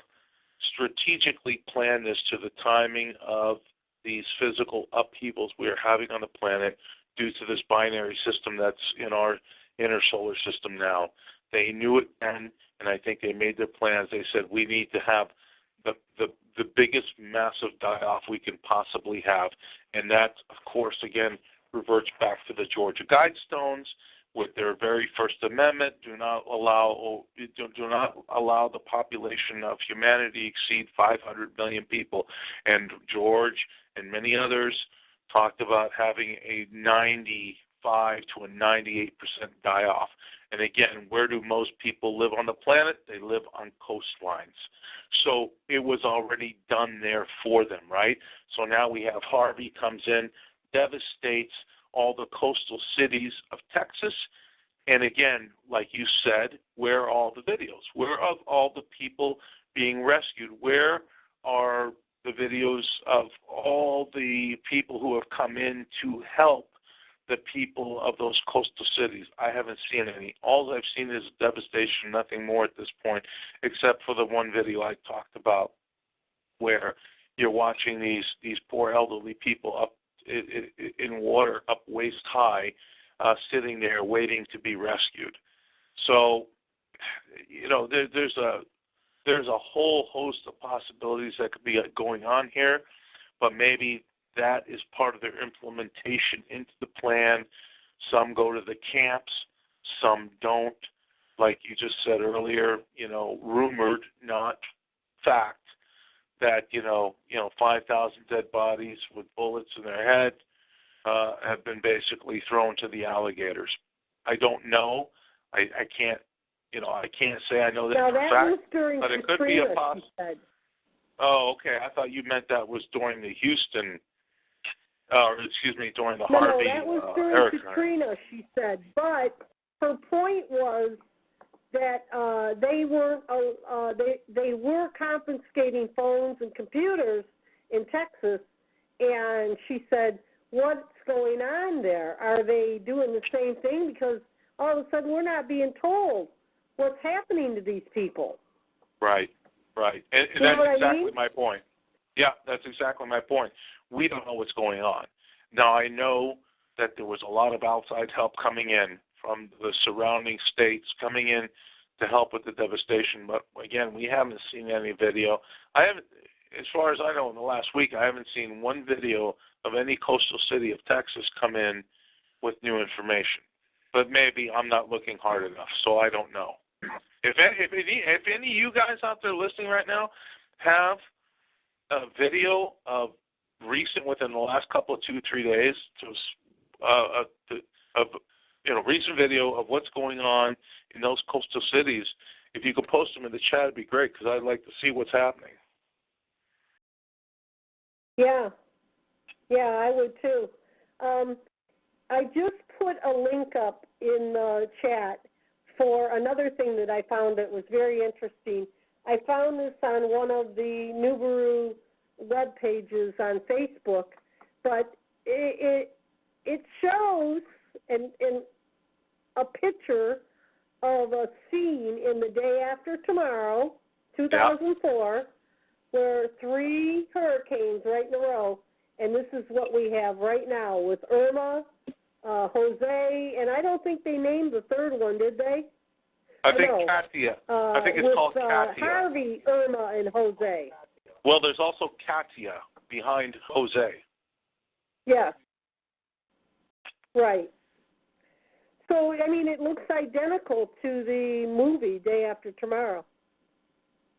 strategically planned this to the timing of these physical upheavals we are having on the planet due to this binary system that's in our inner solar system now. They knew it then, and I think they made their plans. They said we need to have the biggest massive die-off we can possibly have, and that, of course, again, reverts back to the Georgia Guidestones with their very First Amendment. Do not allow the population of humanity exceed 500 million people. And George and many others talked about having a 95 to a 98% die-off. And again, where do most people live on the planet? They live on coastlines. So it was already done there for them, right? So now we have Harvey comes in, devastates all the coastal cities of Texas. And again, like you said, where are all the videos? Where are all the people being rescued? Where are the videos of all the people who have come in to help the people of those coastal cities. I haven't seen any. All I've seen is devastation, nothing more at this point, except for the one video I talked about where you're watching these poor elderly people up in water up waist high, sitting there waiting to be rescued. So, there's a whole host of possibilities that could be going on here, but maybe that is part of their implementation into the plan. Some go to the camps, some don't. Like you just said earlier, rumored, not fact, that 5,000 dead bodies with bullets in their head have been basically thrown to the alligators. I don't know. I can't. I can't say I know that now, for that fact, was during but it Katrina, could be a said. Oh, okay. I thought you meant that was during the Houston, during the No, Harvey that was during hurricane. Katrina, she said. But her point was that they were confiscating phones and computers in Texas, and she said, what's going on there? Are they doing the same thing? Because all of a sudden we're not being told what's happening to these people. Right. And that's exactly my point. Yeah, that's exactly my point. We don't know what's going on. Now, I know that there was a lot of outside help coming in from the surrounding states coming in to help with the devastation, but again, we haven't seen any video. As far as I know, in the last week, I haven't seen one video of any coastal city of Texas come in with new information. But maybe I'm not looking hard enough, so I don't know. If any of you guys out there listening right now have a video of recent, within the last couple of 2-3 days, recent video of what's going on in those coastal cities, if you could post them in the chat, it'd be great, because I'd like to see what's happening. Yeah, I would too. I just put a link up in the chat for another thing that I found that was very interesting. I found this on one of the Nubaru web pages on Facebook, but it shows in a picture of a scene in The Day After Tomorrow, 2004, where 3 hurricanes right in a row, and this is what we have right now with Irma, Jose, and I don't think they named the third one, did they? I think Katia. I think it's called Katia. Harvey, Irma, and Jose. Well, there's also Katia behind Jose. Yeah. Right. So, it looks identical to the movie Day After Tomorrow.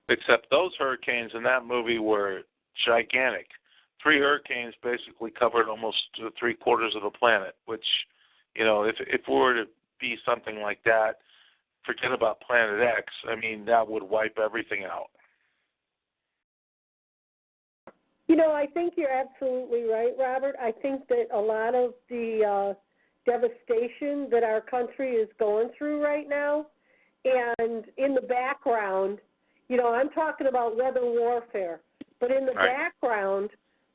Except those hurricanes in that movie were gigantic. 3 hurricanes basically covered almost 3/4 of the planet, which, if it were to be something like that, forget about Planet X. That would wipe everything out. I think you're absolutely right, Robert. I think that a lot of the devastation that our country is going through right now, and in the background, I'm talking about weather warfare, but in the background,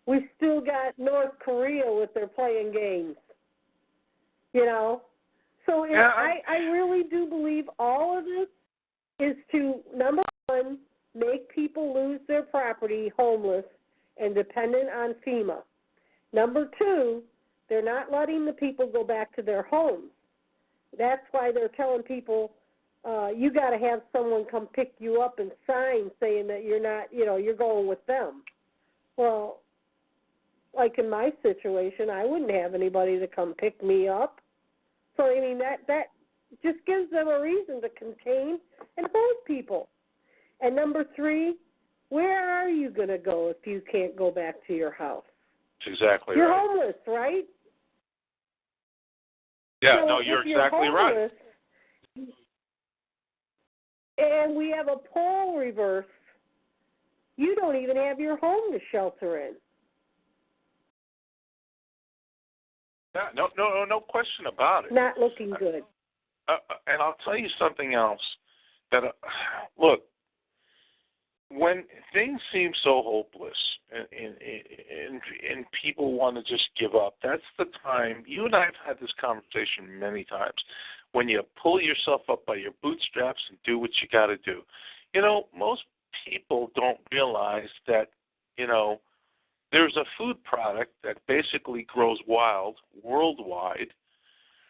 we still got North Korea with their playing games, So I really do believe all of this is to, number one, make people lose their property, homeless, and dependent on FEMA. Number 2, they're not letting the people go back to their homes. That's why they're telling people, you got to have someone come pick you up and sign saying that you're not, you're going with them. Well, like in my situation, I wouldn't have anybody to come pick me up. So, that just gives them a reason to contain and hold people. And number 3, where are you going to go if you can't go back to your house? That's exactly You're right. homeless, right? Yeah, so no, you're exactly right. And we have a pole reverse. You don't even have your home to shelter in. Yeah, no question about it. Not looking good. And I'll tell you something else. That look, when things seem so hopeless and people want to just give up, that's the time. You and I have had this conversation many times. When you pull yourself up by your bootstraps and do what you got to do. You know, most people don't realize that, you know, there's a food product that basically grows wild worldwide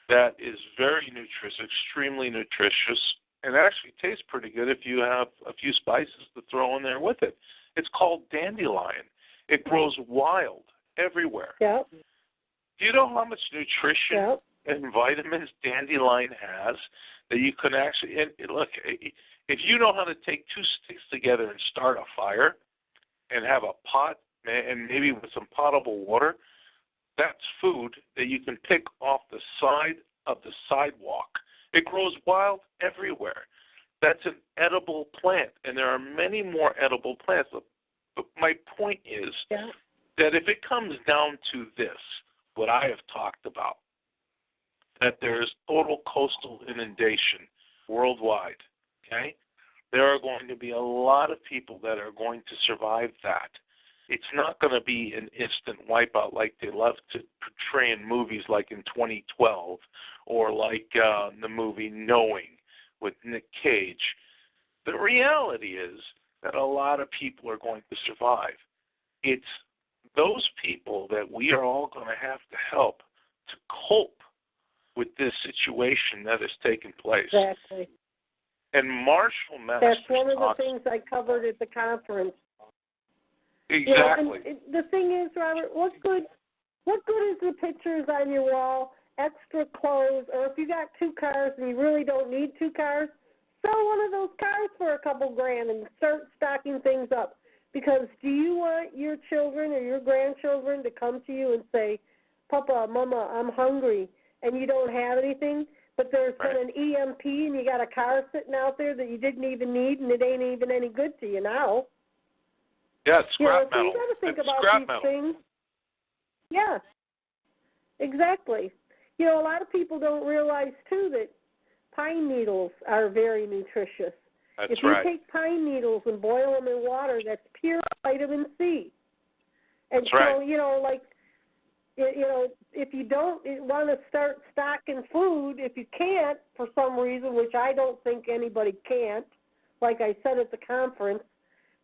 that is very nutritious, extremely nutritious, and actually tastes pretty good if you have a few spices to throw in there with it. It's called dandelion. It grows wild everywhere. Yep. Do you know how much nutrition and vitamins dandelion has that you can actually, and look, if you know how to take two sticks together and start a fire and have a pot and maybe with some potable water, that's food that you can pick off the side of the sidewalk. It grows wild everywhere. That's an edible plant, and there are many more edible plants. But my point is that if it comes down to this, what I have talked about, that there's total coastal inundation worldwide, okay? There are going to be a lot of people that are going to survive that. It's not going to be an instant wipeout like they love to portray in movies like in 2012 or like the movie Knowing with Nick Cage. The reality is that a lot of people are going to survive. It's those people that we are all going to have to help to cope with this situation that has taken place. Exactly. And Marshall Masters That's one of the things I covered at the conference. Exactly. You know, and the thing is, Robert, what good is the pictures on your wall, extra clothes, or if you got two cars and you really don't need two cars, sell one of those cars for a couple grand and start stocking things up. Because do you want your children or your grandchildren to come to you and say, Papa, Mama, I'm hungry, and you don't have anything, but there's been an EMP and you got a car sitting out there that you didn't even need and it ain't even any good to you now? Yeah, it's scrap So metal. you got to think it's about scrap these metal. things. Yeah, exactly. You know, a lot of people don't realize, too, that pine needles are very nutritious. That's if you right. take pine needles and boil them in water, that's pure vitamin C. And That's so, right. you know, like, you know, if you don't want to start stocking food, if you can't for some reason, which I don't think anybody can't, like I said at the conference,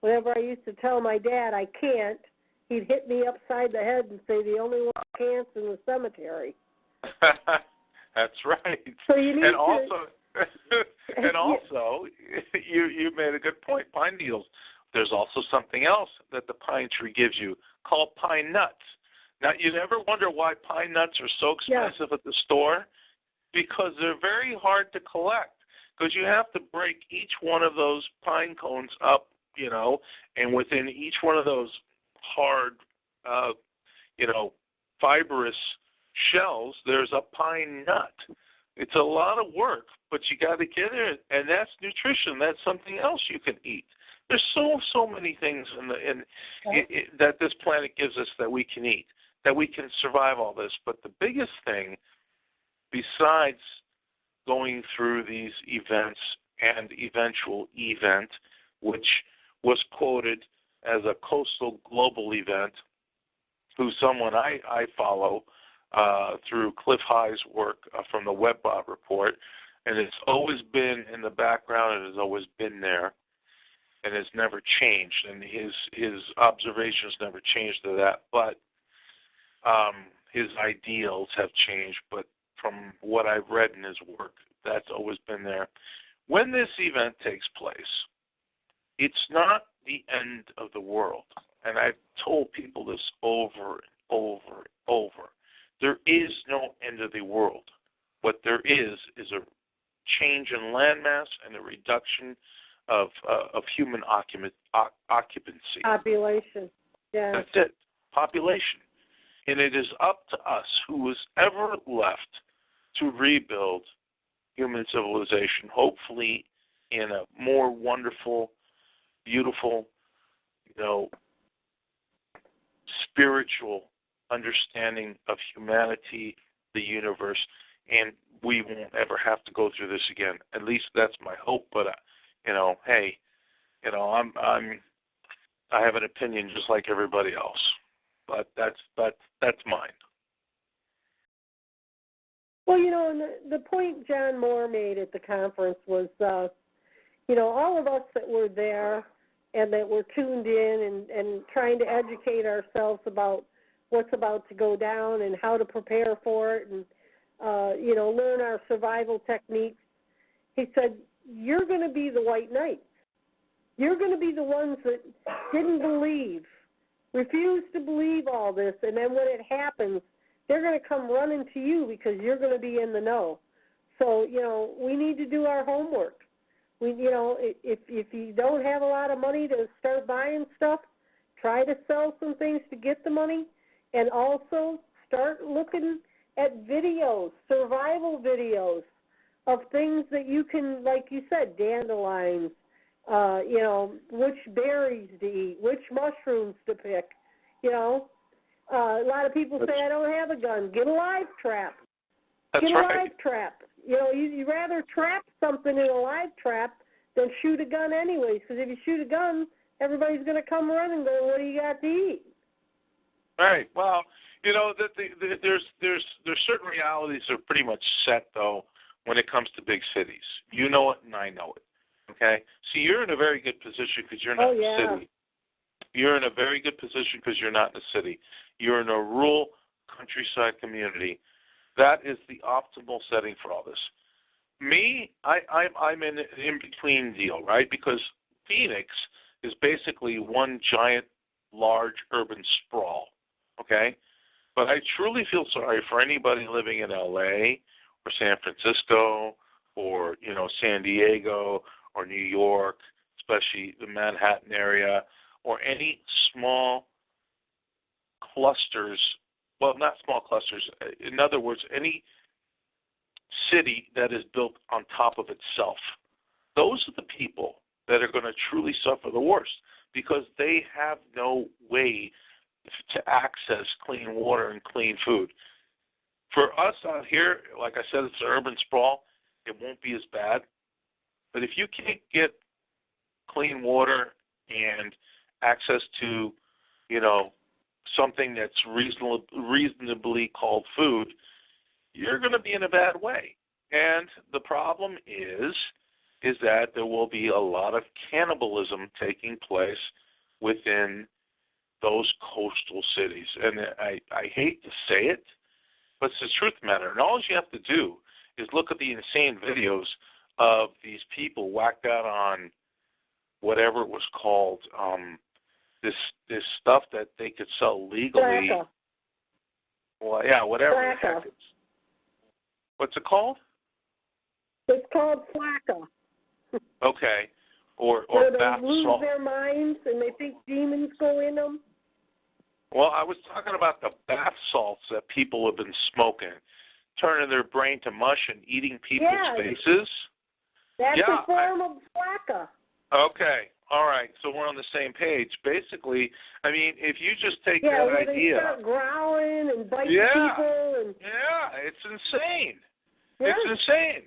whenever I used to tell my dad I can't, he'd hit me upside the head and say, the only one who can't's in the cemetery. That's right. So you need and also, you made a good point, pine needles. There's also something else that the pine tree gives you called pine nuts. Now, you never wonder why pine nuts are so expensive at the store? Because they're very hard to collect. Because you have to break each one of those pine cones up, you know, and within each one of those hard, you know, fibrous shells, there's a pine nut. It's a lot of work, but you got to get it, and that's nutrition. That's something else you can eat. There's so many things that this planet gives us that we can eat, that we can survive all this. But the biggest thing, besides going through these events and eventual event, which was quoted as a coastal global event, who's someone I follow through Cliff High's work from the Webbot report, and it's always been in the background, it has always been there, and it's never changed, and his observations never changed to that, but his ideals have changed, but from what I've read in his work, that's always been there. When this event takes place, it's not the end of the world, and I've told people this over and over and over. There is no end of the world. What there is a change in landmass and a reduction of human occupancy. Population. Yeah. That's it. Population. And it is up to us, who is ever left, to rebuild human civilization, hopefully in a more wonderful, beautiful, you know, spiritual understanding of humanity, the universe, and we won't ever have to go through this again. At least that's my hope. But you know, hey, you know, I'm I have an opinion just like everybody else, but that's mine. Well, and the point John Moore made at the conference was, all of us that were there and that were tuned in and trying to educate ourselves about what's about to go down and how to prepare for it and, learn our survival techniques. He said, you're going to be the white knights. You're going to be the ones that didn't believe, refused to believe all this, and then when it happens, they're going to come running to you because you're going to be in the know. So, we need to do our homework. If you don't have a lot of money to start buying stuff, try to sell some things to get the money, and also start looking at videos, survival videos of things that you can, like you said, dandelions, which berries to eat, which mushrooms to pick, A lot of people say, I don't have a gun. Get a live trap. That's Get a right. live trap. You'd rather trap something in a live trap than shoot a gun anyways, because if you shoot a gun, everybody's going to come running and go, what do you got to eat? Right. Well, there's certain realities that are pretty much set, though, when it comes to big cities. You know it and I know it. Okay? So you're in a very good position because you're not in the city. You're in a very good position because you're not in the city. You're in a rural countryside community. That is the optimal setting for all this. Me, I'm in an in-between deal, right? Because Phoenix is basically one giant, large urban sprawl, okay? But I truly feel sorry for anybody living in L.A. or San Francisco or, San Diego or New York, especially the Manhattan area, or any small clusters, well, not small clusters, in other words, any city that is built on top of itself. Those are the people that are going to truly suffer the worst because they have no way to access clean water and clean food. For us out here, like I said, it's an urban sprawl. It won't be as bad. But if you can't get clean water and access to, something that's reasonably called food, you're going to be in a bad way. And the problem is that there will be a lot of cannibalism taking place within those coastal cities. And I hate to say it, but it's the truth of the matter. And all you have to do is look at the insane videos of these people whacked out on whatever it was called, this stuff that they could sell legally. Flacca. Well, yeah, whatever. Flacca. What's it called? It's called flacca. Okay. Or they bath lose salt. their minds and they think demons go in them. Well, I was talking about the bath salts that people have been smoking, turning their brain to mush and eating people's faces. That's a form of flacca. Okay. All right. So we're on the same page. Basically, I mean, if you just take that where idea. they start growling and biting people. And it's insane. Yeah. It's insane.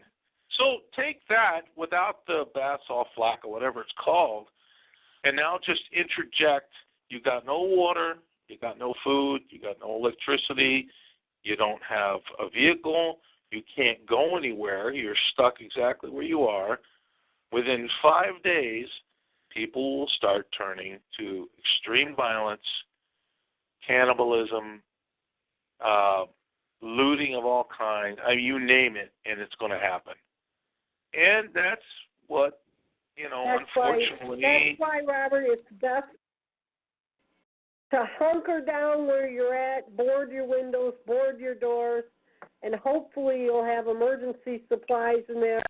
So take that without the bath salt flacca, whatever it's called, and now just interject. You got no water, you got no food, you got no electricity, you don't have a vehicle, you can't go anywhere, you're stuck exactly where you are. Within 5 days, people will start turning to extreme violence, cannibalism, looting of all kinds. I mean, you name it, and it's going to happen. And that's what, unfortunately. That's why, Robert, it's best to hunker down where you're at, board your windows, board your doors, and hopefully you'll have emergency supplies in there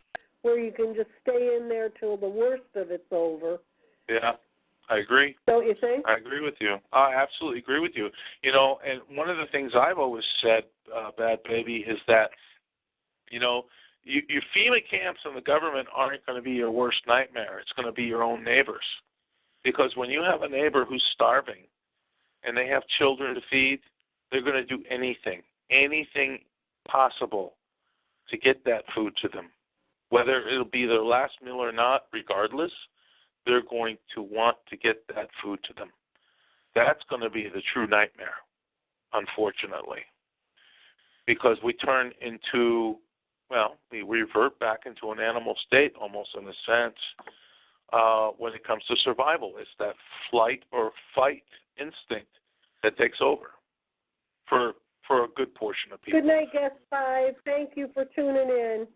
where you can just stay in there till the worst of it's over. Yeah, I agree. Don't you think? I agree with you. I absolutely agree with you. And one of the things I've always said, Badbaby, is that, your FEMA camps and the government aren't going to be your worst nightmare. It's going to be your own neighbors. Because when you have a neighbor who's starving and they have children to feed, they're going to do anything possible to get that food to them. Whether it'll be their last meal or not, regardless, they're going to want to get that food to them. That's going to be the true nightmare, unfortunately, because we turn into, well, we revert back into an animal state almost in a sense when it comes to survival. It's that flight or fight instinct that takes over for a good portion of people. Good night, Guest 5. Thank you for tuning in.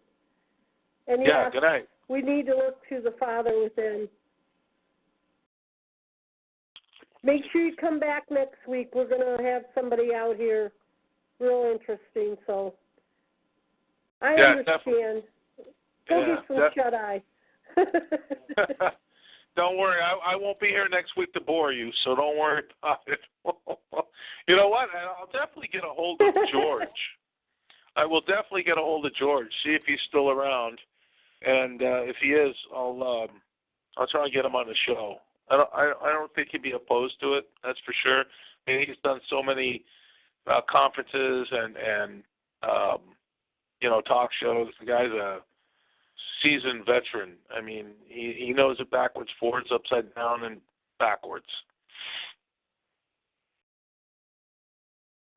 And yeah, good night. We need to look to the Father within. Make sure you come back next week. We're going to have somebody out here real interesting. So I understand. Definitely. Go get some shut-eye. Don't worry. I won't be here next week to bore you, so don't worry about it. You know what? I'll definitely get a hold of George. I will definitely get a hold of George, see if he's still around. And if he is, I'll try and get him on the show. I don't think he'd be opposed to it. That's for sure. I mean, he's done so many conferences and talk shows. The guy's a seasoned veteran. I mean, he knows it backwards, forwards, upside down, and backwards.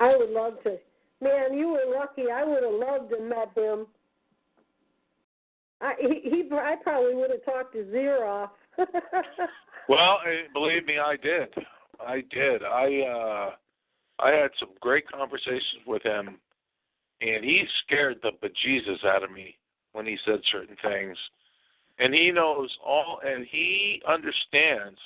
I would love to. Man, you were lucky. I would have loved to met him. I probably would have talked his ear off. Well, believe me, I did. I had some great conversations with him, and he scared the bejesus out of me when he said certain things. And he knows all, and he understands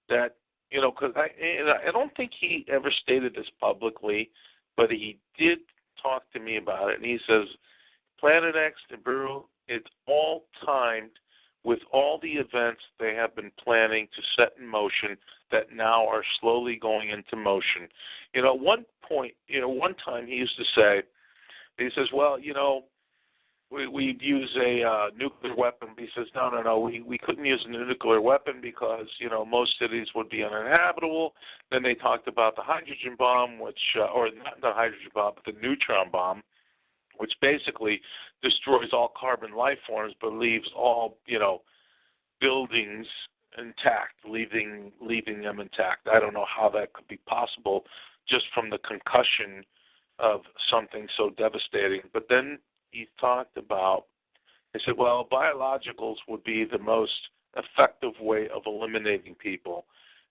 that, because I don't think he ever stated this publicly, but he did talk to me about it. And he says, Planet X, Nibiru, it's all timed with all the events they have been planning to set in motion that now are slowly going into motion. At one point, one time he used to say, he says, well, we'd use a nuclear weapon. He says, no, we couldn't use a nuclear weapon because, most cities would be uninhabitable. Then they talked about the hydrogen bomb, or not the hydrogen bomb, but the neutron bomb, which basically destroys all carbon life forms but leaves all, buildings intact, leaving them intact. I don't know how that could be possible just from the concussion of something so devastating. But then he talked about, he said, well, biologicals would be the most effective way of eliminating people.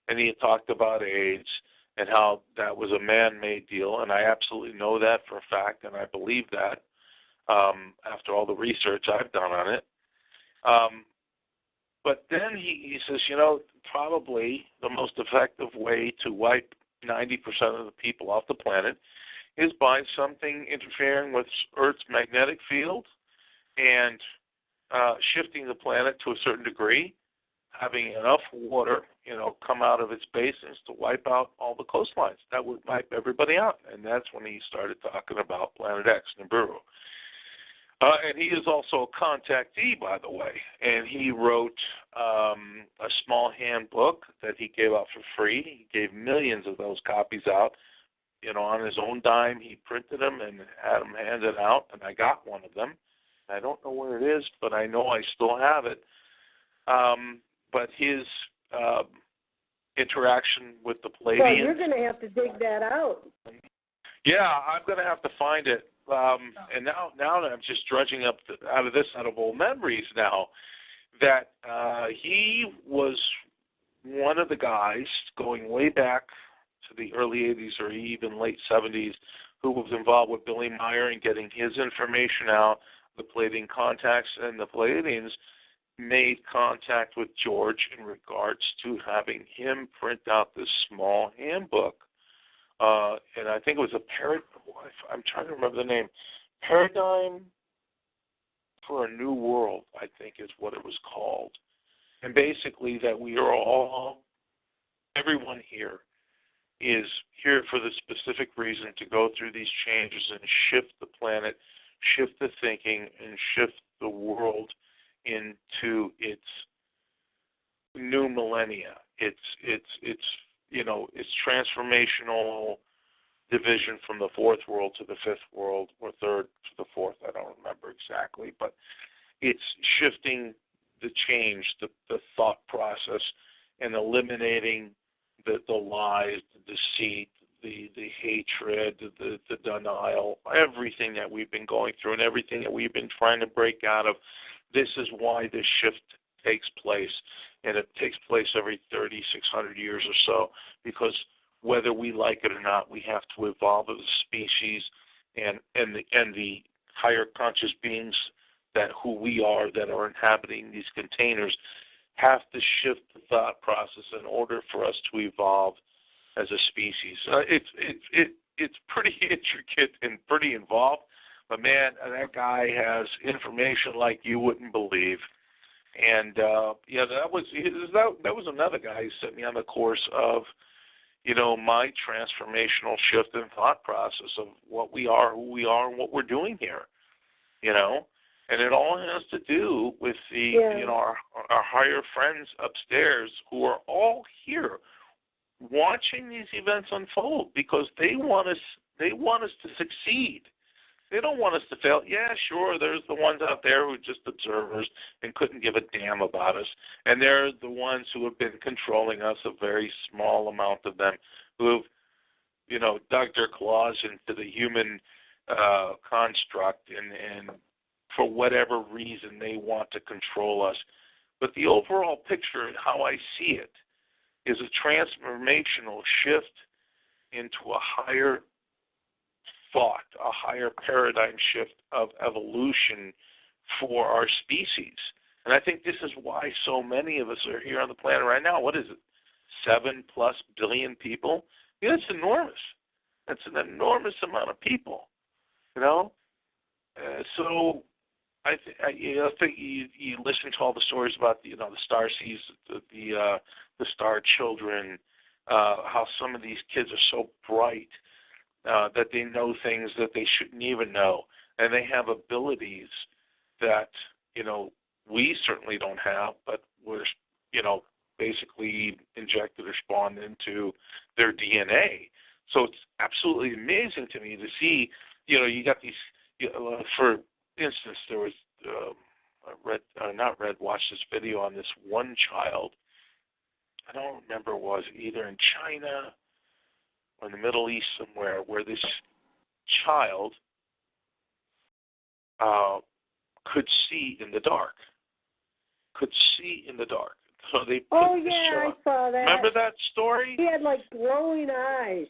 And he talked about AIDS and how that was a man-made deal, and I absolutely know that for a fact, and I believe that after all the research I've done on it. But then he says, probably the most effective way to wipe 90% of the people off the planet is by something interfering with Earth's magnetic field and shifting the planet to a certain degree, having enough water, come out of its basins to wipe out all the coastlines. That would wipe everybody out. And that's when he started talking about Planet X, Nibiru. And he is also a contactee, by the way. And he wrote a small handbook that he gave out for free. He gave millions of those copies out. On his own dime, he printed them and had them handed out, and I got one of them. I don't know where it is, but I know I still have it. But his interaction with the Pleiadians... Well, you're going to have to dig that out. Yeah, I'm going to have to find it. And now that I'm just drudging up out of old memories now, that he was one of the guys going way back to the early 80s or even late 70s who was involved with Billy Meyer and getting his information out, the Pleiadian contacts, and the Pleiadians made contact with George in regards to having him print out this small handbook. And I think it was I'm trying to remember the name. Paradigm for a New World, I think is what it was called. And basically that we are all, everyone here, is here for the specific reason to go through these changes and shift the planet, shift the thinking, and shift the world into its new millennia. It's transformational division from the fourth world to the fifth world, or third to the fourth. I don't remember exactly, but it's shifting change, the thought process, and eliminating the lies, the deceit, the hatred, the denial, everything that we've been going through and everything that we've been trying to break out of. This is why this shift takes place, and it takes place every 3,600 years or so, because whether we like it or not, we have to evolve as a species, and the higher conscious beings that who we are that are inhabiting these containers have to shift the thought process in order for us to evolve as a species. It's pretty intricate and pretty involved, but man, that guy has information like you wouldn't believe. And that was another guy who sent me on the course of, my transformational shift in thought process of what we are, who we are, and what we're doing here. And it all has to do with our higher friends upstairs who are all here watching these events unfold because they want us to succeed. They don't want us to fail. Yeah, sure, there's the ones out there who are just observers and couldn't give a damn about us. And they're the ones who have been controlling us, a very small amount of them, who have, dug their claws into the human construct and for whatever reason they want to control us. But the overall picture, how I see it, is a transformational shift into a higher thought, a higher paradigm shift of evolution for our species. And I think this is why so many of us are here on the planet right now. What is it, 7+ billion people? Yeah, it's enormous. That's an enormous amount of people, So I think you listen to all the stories about the star seeds, the star children, how some of these kids are so bright that they know things that they shouldn't even know, and they have abilities that we certainly don't have, but we're basically injected or spawned into their DNA. So it's absolutely amazing to me to see. You got these. For instance, there was watched this video on this one child. I don't remember, it was either in China or in the Middle East somewhere, where this child could see in the dark. So they put I saw that. Remember that story? He had glowing eyes.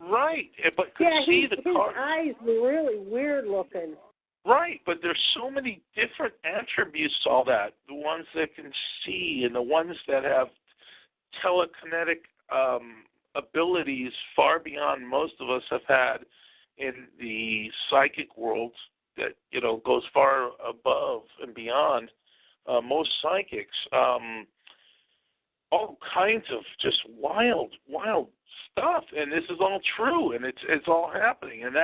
Right, but could see the cars. His eyes were really weird looking. Right, but there's so many different attributes to all that. The ones that can see and the ones that have telekinetic abilities far beyond most of us have had in the psychic world that, goes far above and beyond most psychics. All kinds of just wild stuff, and this is all true, and it's all happening, and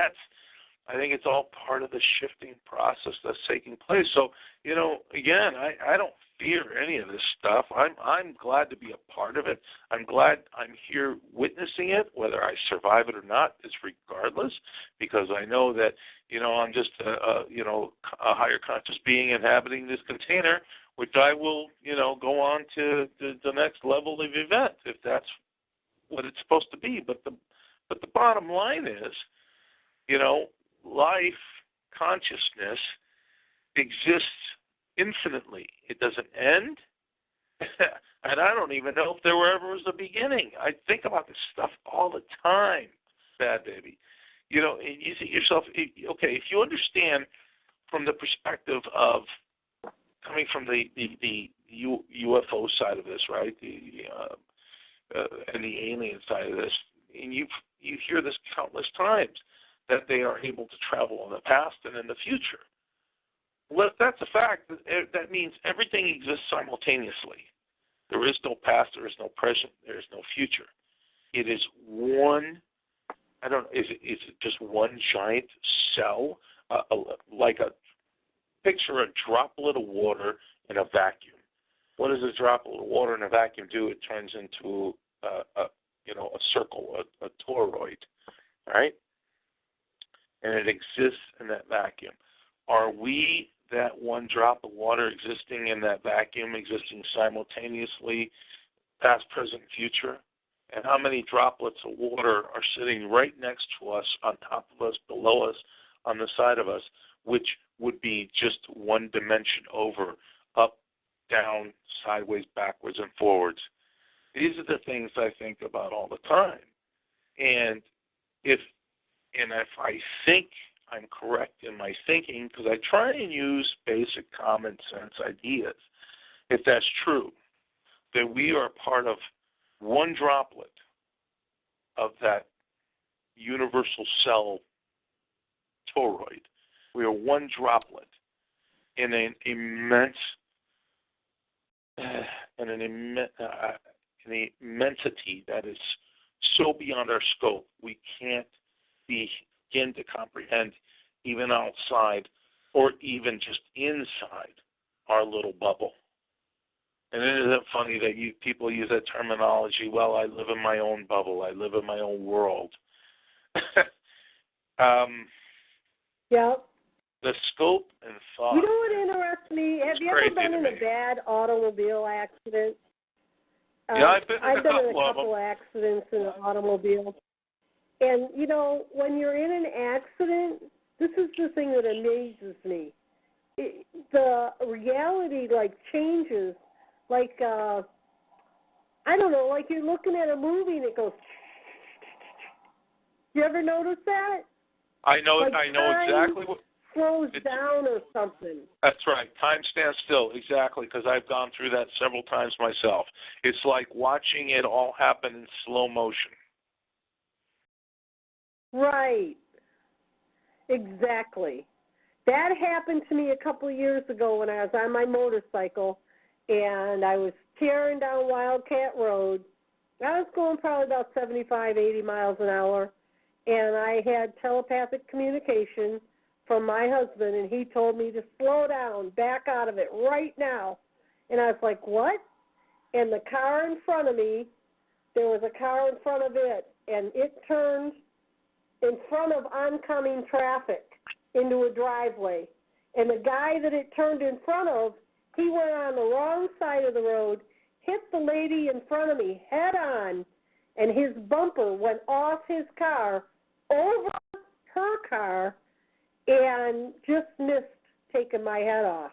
I think it's all part of the shifting process that's taking place. So, again, I don't fear any of this stuff. I'm glad to be a part of it. I'm glad I'm here witnessing it. Whether I survive it or not is regardless, because I know that, I'm just a higher conscious being inhabiting this container, which I will, go on to the next level of event if that's what it's supposed to be. But the bottom line is, life consciousness exists infinitely. It doesn't end. And I don't even know if there ever was a beginning. I think about this stuff all the time, Badbaby. And you think to yourself, okay, if you understand from the perspective of coming from the UFO side of this, right, and the alien side of this, and you hear this countless times, that they are able to travel in the past and in the future. Well, if that's a fact, that means everything exists simultaneously. There is no past, there is no present, there is no future. It is one, I don't know, is it just one giant cell? Picture a droplet of water in a vacuum. What does a droplet of water in a vacuum do? It turns into a circle, a toroid, right? And it exists in that vacuum. Are we that one drop of water existing in that vacuum, existing simultaneously, past, present, future? And how many droplets of water are sitting right next to us, on top of us, below us, on the side of us, which would be just one dimension over, up, down, sideways, backwards, and forwards? These are the things I think about all the time. And if I think I'm correct in my thinking, because I try and use basic common sense ideas, if that's true, that we are part of one droplet of that universal cell toroid. We are one droplet in an immensity that is so beyond our scope we can't begin to comprehend, even outside or even just inside our little bubble. And isn't it funny that people use that terminology? Well, I live in my own bubble. I live in my own world. Yep. The scope and thought. You know what interests me? Have you ever been in a bad automobile accident? Yeah, I've been in a couple couple accidents in an automobile. And, you know, when you're in an accident, this is the thing that amazes me. The reality, changes. I don't know, like you're looking at a movie and it goes. You ever notice that? I know exactly what. Slows down or something. That's right. Time stands still, exactly, because I've gone through that several times myself. It's like watching it all happen in slow motion. Right. Exactly. That happened to me a couple of years ago when I was on my motorcycle, and I was tearing down Wildcat Road. I was going probably about 75, 80 miles an hour, and I had telepathic communication from my husband, and he told me to slow down, back out of it right now. And I was like, what? And the car in front of me, there was a car in front of it, and it turned in front of oncoming traffic into a driveway. And the guy that it turned in front of, he went on the wrong side of the road, hit the lady in front of me head on, and his bumper went off his car over her car and just missed taking my head off.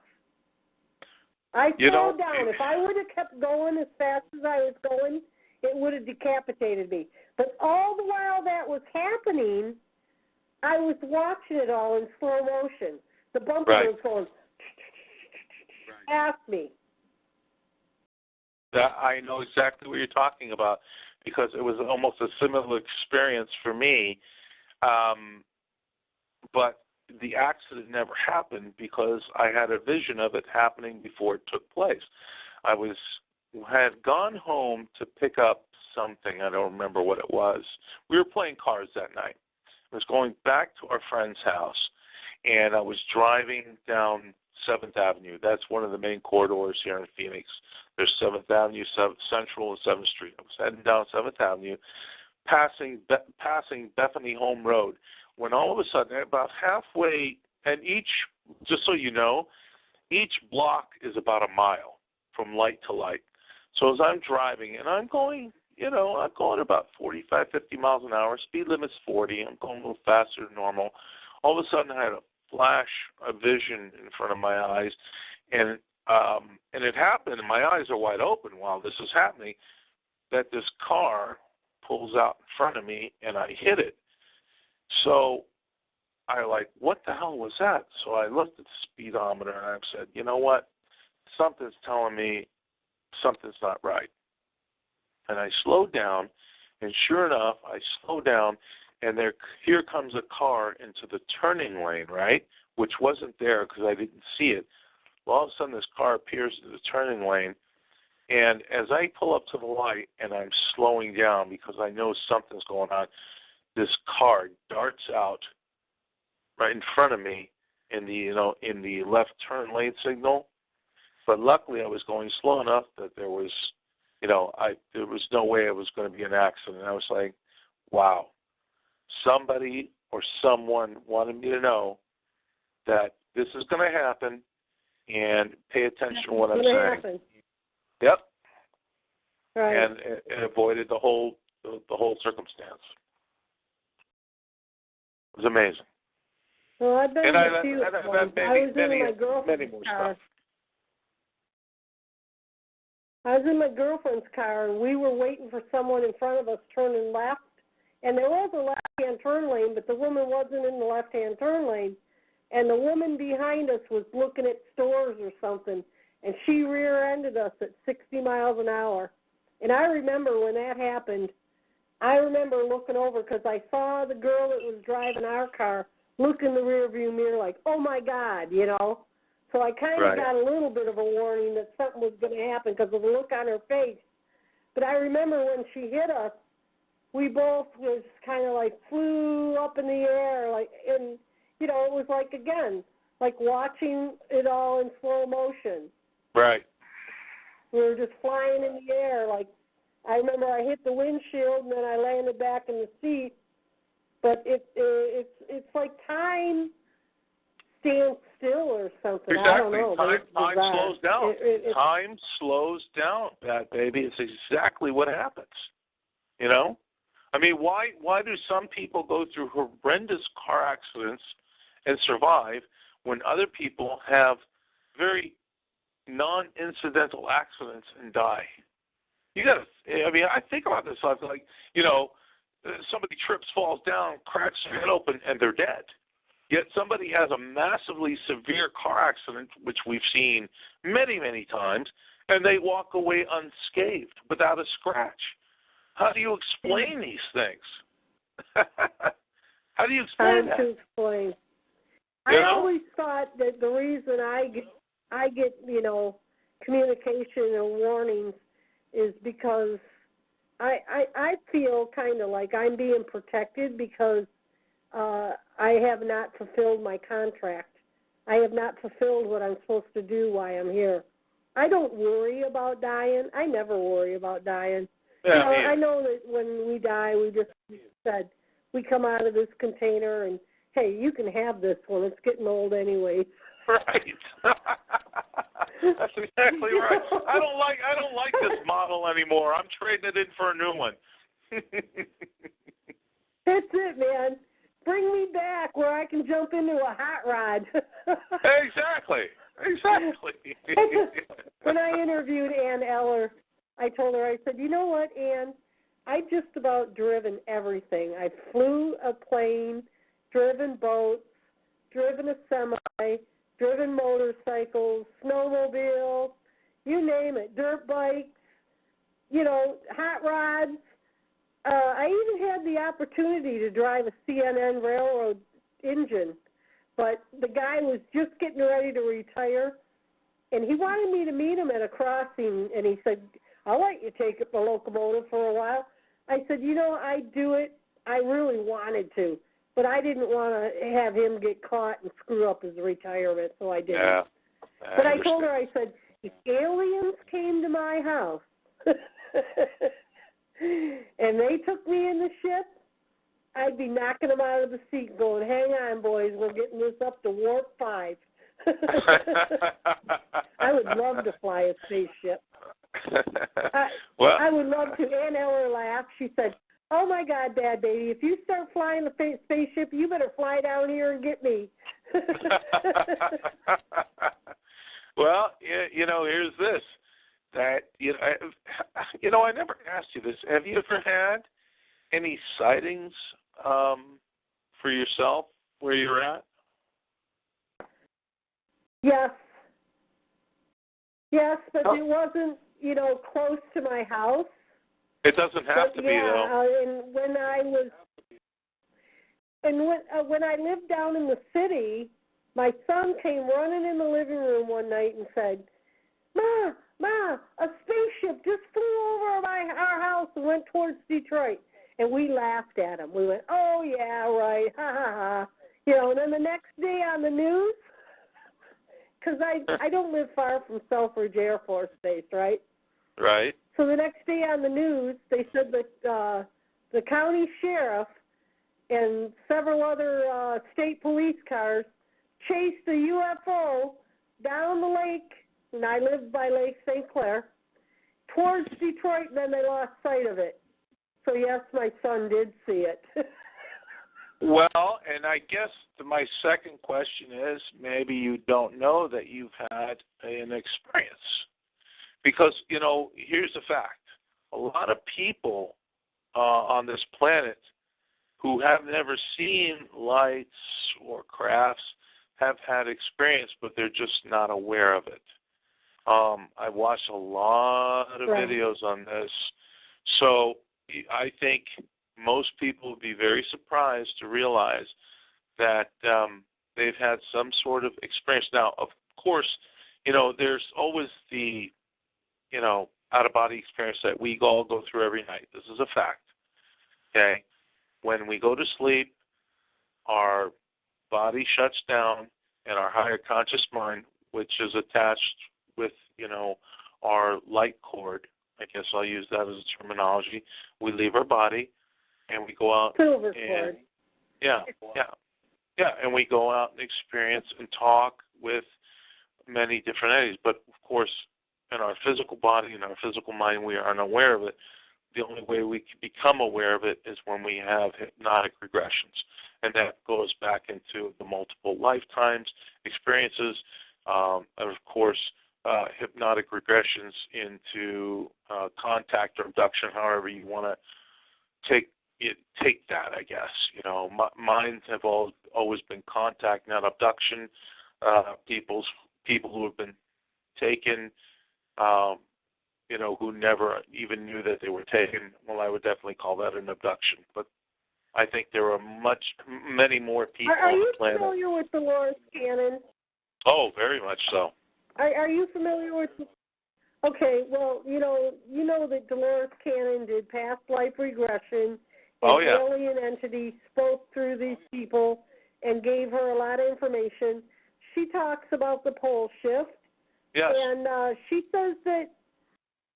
I slowed down. If I would have kept going as fast as I was going, it would have decapitated me. But all the while that was happening, I was watching it all in slow motion. The bumper was going past me. I know exactly what you're talking about, because it was almost a similar experience for me. But the accident never happened because I had a vision of it happening before it took place. I had gone home to pick up something. I don't remember what it was. We were playing cards that night. I was going back to our friend's house, and I was driving down 7th Avenue. That's one of the main corridors here in Phoenix. There's 7th Avenue, Central, and 7th Street. I was heading down 7th Avenue, passing Bethany Home Road, when all of a sudden, about halfway, and just so you know, each block is about a mile from light to light. So as I'm driving, and I'm going about 45, 50 miles an hour. Speed limit's 40. I'm going a little faster than normal. All of a sudden, I had a flash of vision in front of my eyes, and it happened, and my eyes are wide open while this is happening, that this car pulls out in front of me, and I hit it. So I what the hell was that? So I looked at the speedometer, and I said, you know what? Something's telling me something's not right. And I slowed down, and sure enough, I slowed down, and here comes a car into the turning lane, right, which wasn't there because I didn't see it. Well, all of a sudden, this car appears in the turning lane, and as I pull up to the light and I'm slowing down because I know something's going on, this car darts out right in front of me in the left turn lane signal. But luckily, I was going slow enough that there was no way it was going to be an accident. I was like, wow, somebody or someone wanted me to know that this is going to happen, and pay attention to what I'm saying. Happen. Yep. Right. And avoided the whole circumstance. It was amazing. Well, I've been in a few. I was in my girlfriend's car. I was in my girlfriend's car, and we were waiting for someone in front of us turning left. And there was a left-hand turn lane, but the woman wasn't in the left-hand turn lane. And the woman behind us was looking at stores or something, and she rear-ended us at 60 miles an hour. And I remember when that happened, I remember looking over because I saw the girl that was driving our car look in the rearview mirror like, oh, my God, you know. So I kind of got a little bit of a warning that something was going to happen because of the look on her face. But I remember when she hit us, we both was kind of like flew up in the air, like, and, you know, it was like, again, like watching it all in slow motion. Right. We were just flying in the air. Like, I remember I hit the windshield and then I landed back in the seat. But it's like time stands still or something. Exactly. I don't know. Time slows down. Time slows down, Badbaby. It's exactly what happens. You know? I mean, why do some people go through horrendous car accidents and survive when other people have very non-incidental accidents and die? You got to, I mean, I think about this. I'm like, you know, somebody trips, falls down, cracks their head open, and they're dead. Yet somebody has a massively severe car accident, which we've seen many, many times, and they walk away unscathed without a scratch. How do you explain these things? How do you explain that? To explain. I always thought that the reason I get, you know, communication and warnings is because I feel kind of like I'm being protected because I have not fulfilled my contract. I have not fulfilled what I'm supposed to do while I'm here. I don't worry about dying. I never worry about dying. Yeah, you know, I know that when we die, we just said we come out of this container and, hey, you can have this one. It's getting old anyway. Right. That's exactly right. I don't like this model anymore. I'm trading it in for a new one. That's it, man. Bring me back where I can jump into a hot rod. Exactly. When I interviewed Ann Eller, I told her, I said, you know what, Ann? I just about driven everything. I flew a plane, driven boats, driven a semi, driven motorcycles, snowmobile, you name it, dirt bikes, you know, hot rods. I even had the opportunity to drive a CNN railroad engine, but the guy was just getting ready to retire, and he wanted me to meet him at a crossing, and he said, I'll let you take the locomotive for a while. I said, you know, I'd do it. I really wanted to, but I didn't want to have him get caught and screw up his retirement, so I didn't. Yeah, but I told her, I said, if aliens came to my house and they took me in the ship, I'd be knocking them out of the seat going, hang on, boys, we're getting this up to warp 5. I would love to fly a spaceship. I would love to. Ann Eller laughed. She said, oh, my God, Badbaby, if you start flying the spaceship, you better fly down here and get me. Well, you know, here's this. That you know, I never asked you this. Have you ever had any sightings for yourself where you're at? Yes, but it wasn't, you know, close to my house. It doesn't have to be, though. And when I lived down in the city, my son came running in the living room one night and said, Ma, a spaceship just flew over our house and went towards Detroit. And we laughed at him. We went, oh, yeah, right, ha, ha, ha. You know, and then the next day on the news, because I don't live far from Selfridge Air Force Base, right? Right. So the next day on the news, they said that the county sheriff and several other state police cars chased a UFO down the lake, and I lived by Lake St. Clair, towards Detroit, and then they lost sight of it. So, yes, my son did see it. Well, and I guess my second question is maybe you don't know that you've had an experience. Because, here's the fact. A lot of people on this planet who have never seen lights or crafts have had experience, but they're just not aware of it. I've watched a lot of videos on this. So I think most people would be very surprised to realize that they've had some sort of experience. Now, of course, there's always the, out-of-body experience that we all go through every night. This is a fact, okay? When we go to sleep, our body shuts down, and our higher conscious mind, which is attached with, our light cord, I guess I'll use that as a terminology, we leave our body, and we go out. Silver cord. Yeah, and we go out and experience and talk with many different entities. But, of course, in our physical body and our physical mind, we are unaware of it. The only way we can become aware of it is when we have hypnotic regressions. And that goes back into the multiple lifetimes experiences, and, of course, hypnotic regressions into contact or abduction, however you want to take that, I guess. Mine have always been contact, not abduction. People who have been taken, who never even knew that they were taken. Well, I would definitely call that an abduction. But I think there are many more people on the planet. Are you familiar with Dolores Cannon? Oh, very much so. Are you familiar with? Okay, well, you know that Dolores Cannon did past life regression. And alien entities spoke through these people and gave her a lot of information. She talks about the pole shift. Yes. And she says that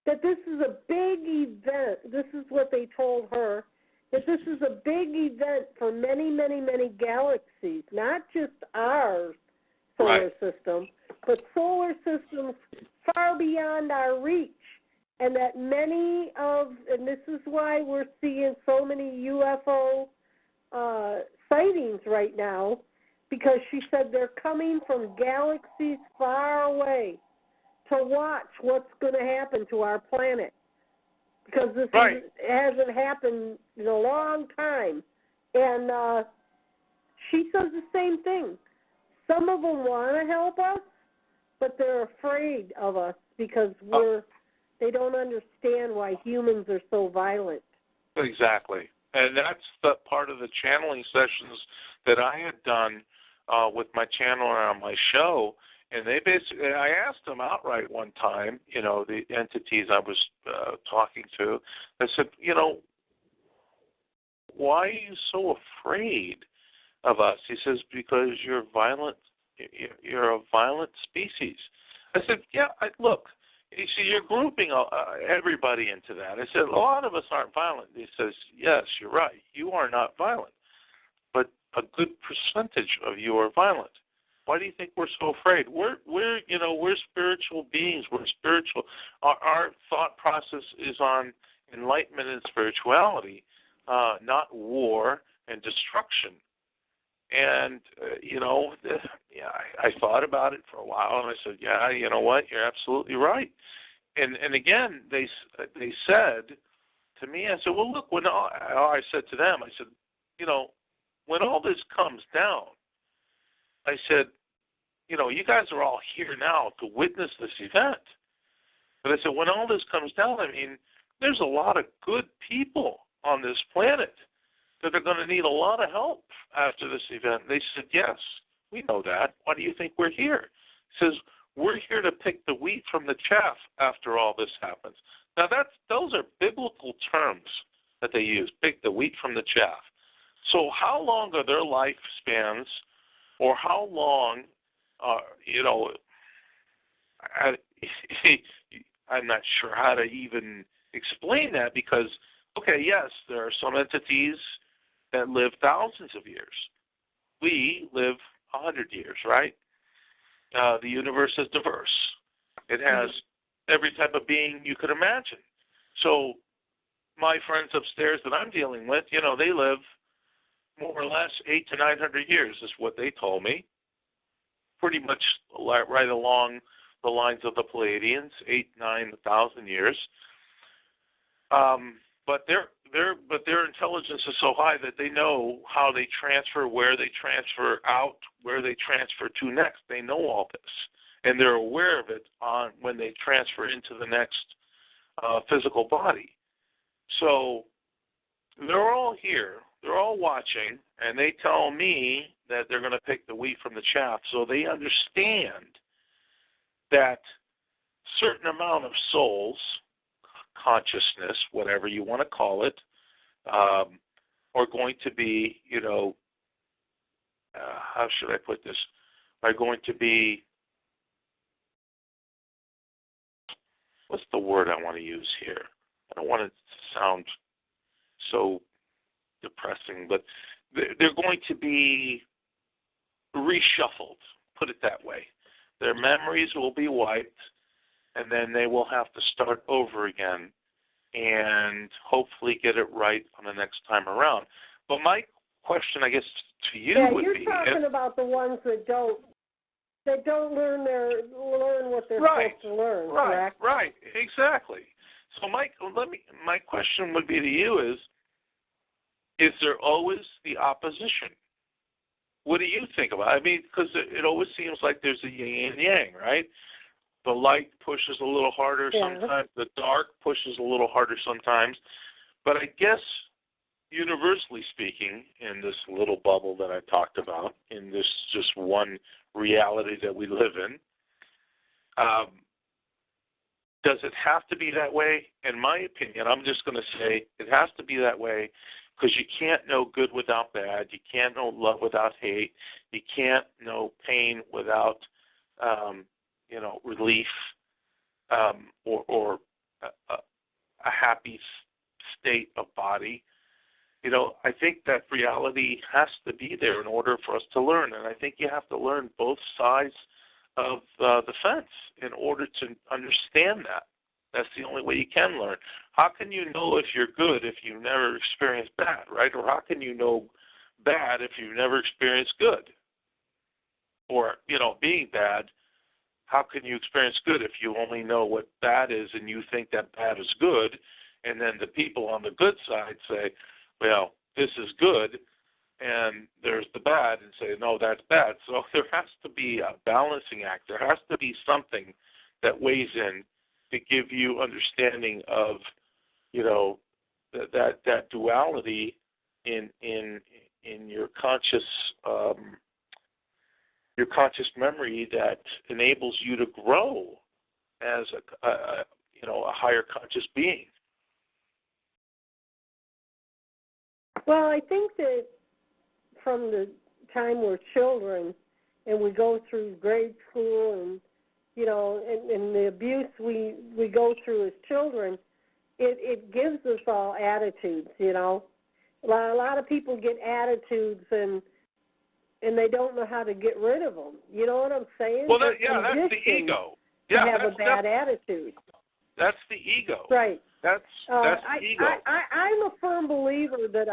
this is a big event. This is what they told her, that this is a big event for many, many, many galaxies, not just our solar system, but solar systems far beyond our reach. And that and this is why we're seeing so many UFO sightings right now, because she said they're coming from galaxies far away to watch what's going to happen to our planet. Because this hasn't happened in a long time. And she says the same thing. Some of them want to help us, but they're afraid of us because they don't understand why humans are so violent. Exactly. And that's the part of the channeling sessions that I had done with my channeler on my show. And I asked them outright one time, the entities I was talking to, I said, why are you so afraid of us? He says, because you're violent. You're a violent species. I said, look. You see, you're grouping everybody into that. I said, a lot of us aren't violent. He says, yes, you're right. You are not violent. But a good percentage of you are violent. Why do you think we're so afraid? We're spiritual beings. We're spiritual. Our thought process is on enlightenment and spirituality, not war and destruction. And, I thought about it for a while, and I said, you know what, you're absolutely right. And again, they said to me, I said, well, look, I said to them, I said, when all this comes down, I said, you guys are all here now to witness this event. But I said, when all this comes down, there's a lot of good people on this planet that are going to need a lot of help after this event. They said, yes, we know that. Why do you think we're here? He says, we're here to pick the wheat from the chaff after all this happens. Now, those are biblical terms that they use, pick the wheat from the chaff. So how long are their lifespans, or how long, I'm not sure how to even explain that because, okay, yes, there are some entities that live thousands of years. We live 100 years, right? The universe is diverse. It has every type of being you could imagine. So my friends upstairs that I'm dealing with, you know, they live more or less 800 to 900 years is what they told me. Pretty much right along the lines of the Pleiadians, 8,000-9,000 years. But their intelligence is so high that they know how they transfer, where they transfer out, where they transfer to next. They know all this, and they're aware of it on when they transfer into the next physical body. So they're all here. They're all watching, and they tell me that they're going to pick the wheat from the chaff. So they understand that certain amount of souls, consciousness, whatever you want to call it, are going to be, you know, how should I put this? Are going to be, what's the word I want to use here? I don't want it to sound so depressing, but they're going to be reshuffled, put it that way. Their memories will be wiped, and then they will have to start over again and hopefully get it right on the next time around. But my question, I guess, to you would be... Yeah, you're talking about the ones that don't learn what they're supposed to learn, correct? Right, exactly. So my question would be to you is there always the opposition? What do you think about it? I mean, because it always seems like there's a yin and yang, right? The light pushes a little harder sometimes. The dark pushes a little harder sometimes. But I guess, universally speaking, in this little bubble that I talked about, in this just one reality that we live in, does it have to be that way? In my opinion, I'm just going to say it has to be that way because you can't know good without bad. You can't know love without hate. You can't know pain without relief, or a happy state of body. You know, I think that reality has to be there in order for us to learn, and I think you have to learn both sides of the fence in order to understand that. That's the only way you can learn. How can you know if you're good if you've never experienced bad, right? Or how can you know bad if you've never experienced good? Or, you know, being bad, how can you experience good if you only know what bad is and you think that bad is good, and then the people on the good side say, well, this is good, and there's the bad, and say, no, that's bad. So there has to be a balancing act. There has to be something that weighs in to give you understanding of, you know, that duality in your conscious memory that enables you to grow as a higher conscious being. Well, I think that from the time we're children and we go through grade school and, you know, and the abuse we go through as children, it gives us all attitudes, you know. A lot of people get attitudes and they don't know how to get rid of them. You know what I'm saying? Well, that's the ego. Yeah, to have a bad attitude. That's the ego. Right. That's the ego. I'm a firm believer that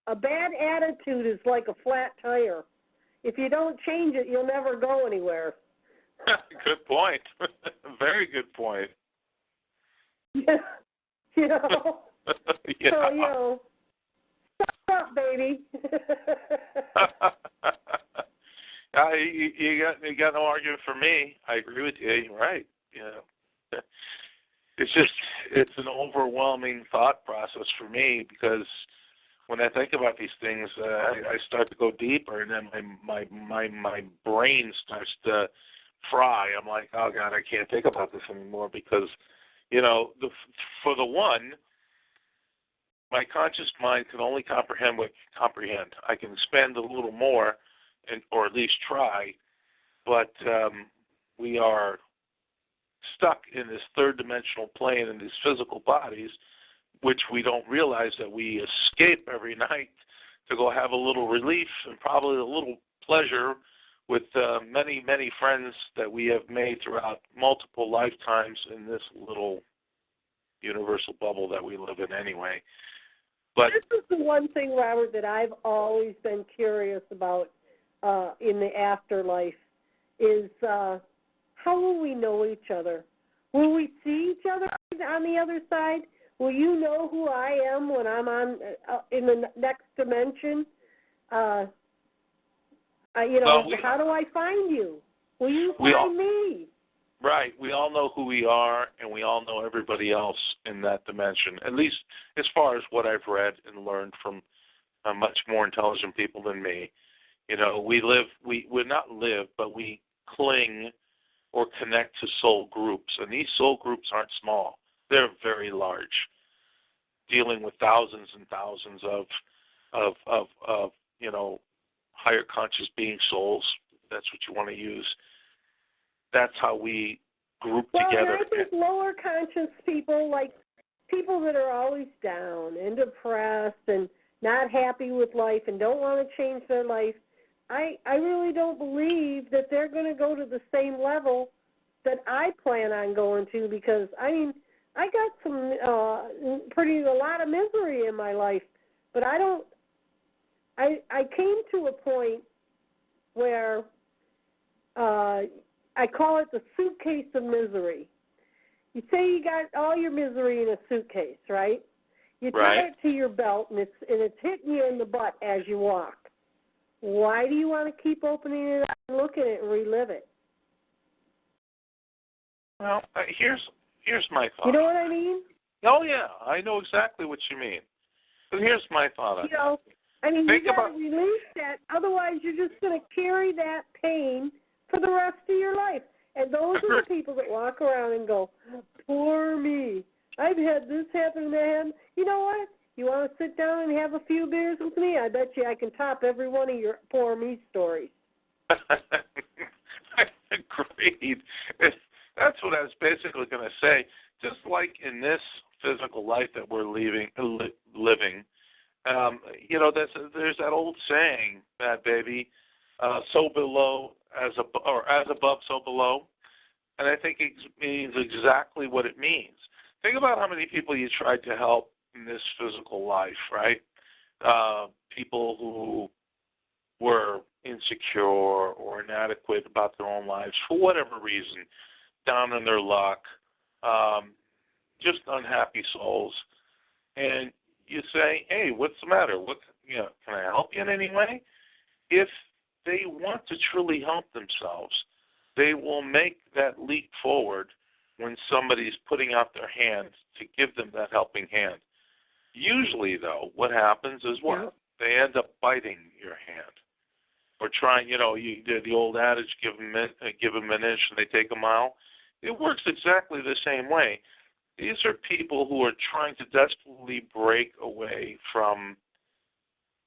a bad attitude is like a flat tire. If you don't change it, you'll never go anywhere. Good point. Very good point. Yeah. You know? Yeah. So, you know, suck up, baby. You got no argument for me. I agree with you. You're right. Yeah. It's an overwhelming thought process for me because when I think about these things, I start to go deeper, and then my brain starts to fry. I'm like, oh God, I can't think about this anymore because, you know, for the one, my conscious mind can only comprehend what I can comprehend. I can expand a little more, or at least try, but we are stuck in this third-dimensional plane in these physical bodies, which we don't realize that we escape every night to go have a little relief and probably a little pleasure with many, many friends that we have made throughout multiple lifetimes in this little universal bubble that we live in anyway. But this is the one thing, Robert, that I've always been curious about in the afterlife is how will we know each other? Will we see each other on the other side? Will you know who I am when I'm on in the next dimension? How do I find you? Will you find me? Right. We all know who we are, and we all know everybody else in that dimension, at least as far as what I've read and learned from much more intelligent people than me. But we cling or connect to soul groups, and these soul groups aren't small. They're very large, dealing with thousands and thousands of higher conscious being souls. That's what you want to use. That's how we group together. Well, I think lower conscious people, like people that are always down and depressed and not happy with life and don't want to change their life, I really don't believe that they're going to go to the same level that I plan on going to, because, I got some a lot of misery in my life, but I came to a point where I call it the suitcase of misery. You say you got all your misery in a suitcase, right? You tie it to your belt, and it's hitting you in the butt as you walk. Why do you want to keep opening it up and looking at it and relive it? Well, here's my thought. You know what I mean? Oh, yeah. I know exactly what you mean. But here's my thought. You got to release that. Otherwise, you're just going to carry that pain for the rest of your life. And those are the people that walk around and go, poor me. I've had this happen and that happen. You know what? You want to sit down and have a few beers with me? I bet you I can top every one of your poor me stories. Agreed. That's what I was basically going to say. Just like in this physical life that we're living, there's that old saying, Badbaby, so below as above, so below. And I think it means exactly what it means. Think about how many people you tried to help in this physical life, right? People who were insecure or inadequate about their own lives for whatever reason, down in their luck, just unhappy souls. And you say, hey, what's the matter? Can I help you in any way? If they want to truly help themselves, they will make that leap forward when somebody's putting out their hand to give them that helping hand. Usually, though, what happens is they end up biting your hand. Or trying, the old adage, give them an inch and they take a mile. It works exactly the same way. These are people who are trying to desperately break away from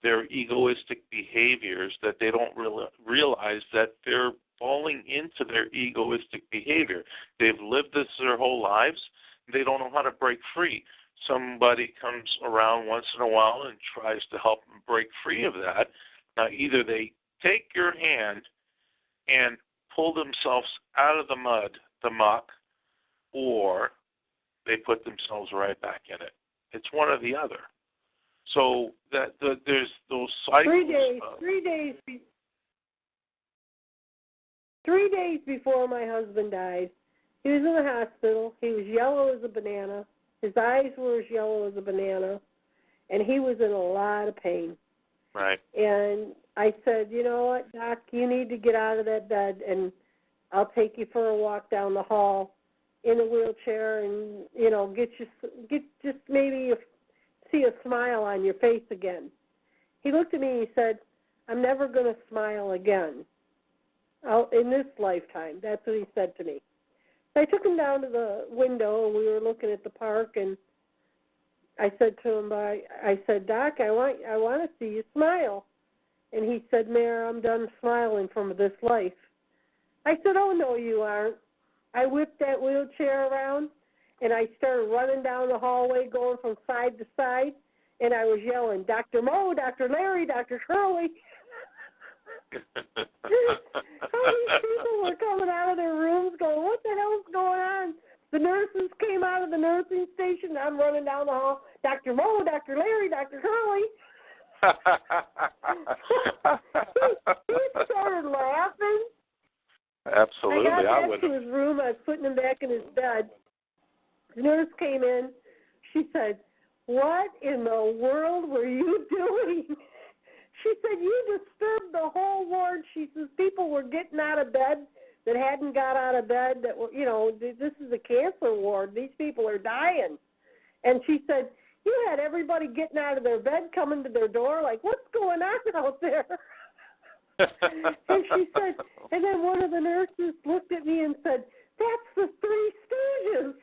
their egoistic behaviors, that they don't realize that they're falling into their egoistic behavior. They've lived this their whole lives. They don't know how to break free. Somebody comes around once in a while and tries to help them break free of that. Now, either they take your hand and pull themselves out of the mud, the muck, or they put themselves right back in it. It's one or the other. So there's those cycles. 3 days before my husband died, he was in the hospital. He was yellow as a banana. His eyes were as yellow as a banana, and he was in a lot of pain. Right. And I said, you know what, Doc, you need to get out of that bed, and I'll take you for a walk down the hall in a wheelchair, and just maybe see a smile on your face again. He looked at me and he said, I'm never going to smile again in this lifetime. That's what he said to me. So I took him down to the window, and we were looking at the park, and I said to him, I said, Doc, I want to see you smile. And he said, Mayor, I'm done smiling from this life. I said, oh, no, you aren't. I whipped that wheelchair around, and I started running down the hallway, going from side to side, and I was yelling, Dr. Moe, Dr. Larry, Dr. Shirley. and I'm running down the hall, Dr. Mo, Dr. Larry, Dr. Curly. he started laughing. Absolutely, I got back would. to his room. I was putting him back in his bed. The nurse came in. She said, "What in the world were you doing?" She said, "You disturbed the whole ward." She says, "People were getting out of bed that hadn't got out of bed that were, this is a cancer ward. These people are dying." And she said, "You had everybody getting out of their bed, coming to their door, like, what's going on out there?" And she said, and then one of the nurses looked at me and said, "That's the Three Stooges."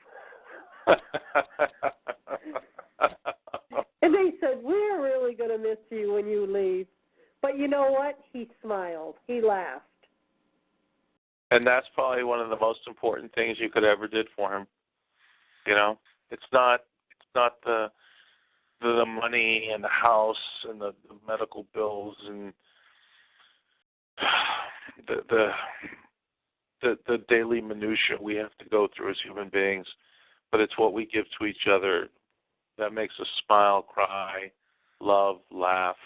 And they said, "We're really going to miss you when you leave." But you know what? He smiled. He laughed. And that's probably one of the most important things you could ever did for him. It's not the money and the house and the medical bills and the daily minutia we have to go through as human beings, but it's what we give to each other that makes us smile, cry, love, laugh.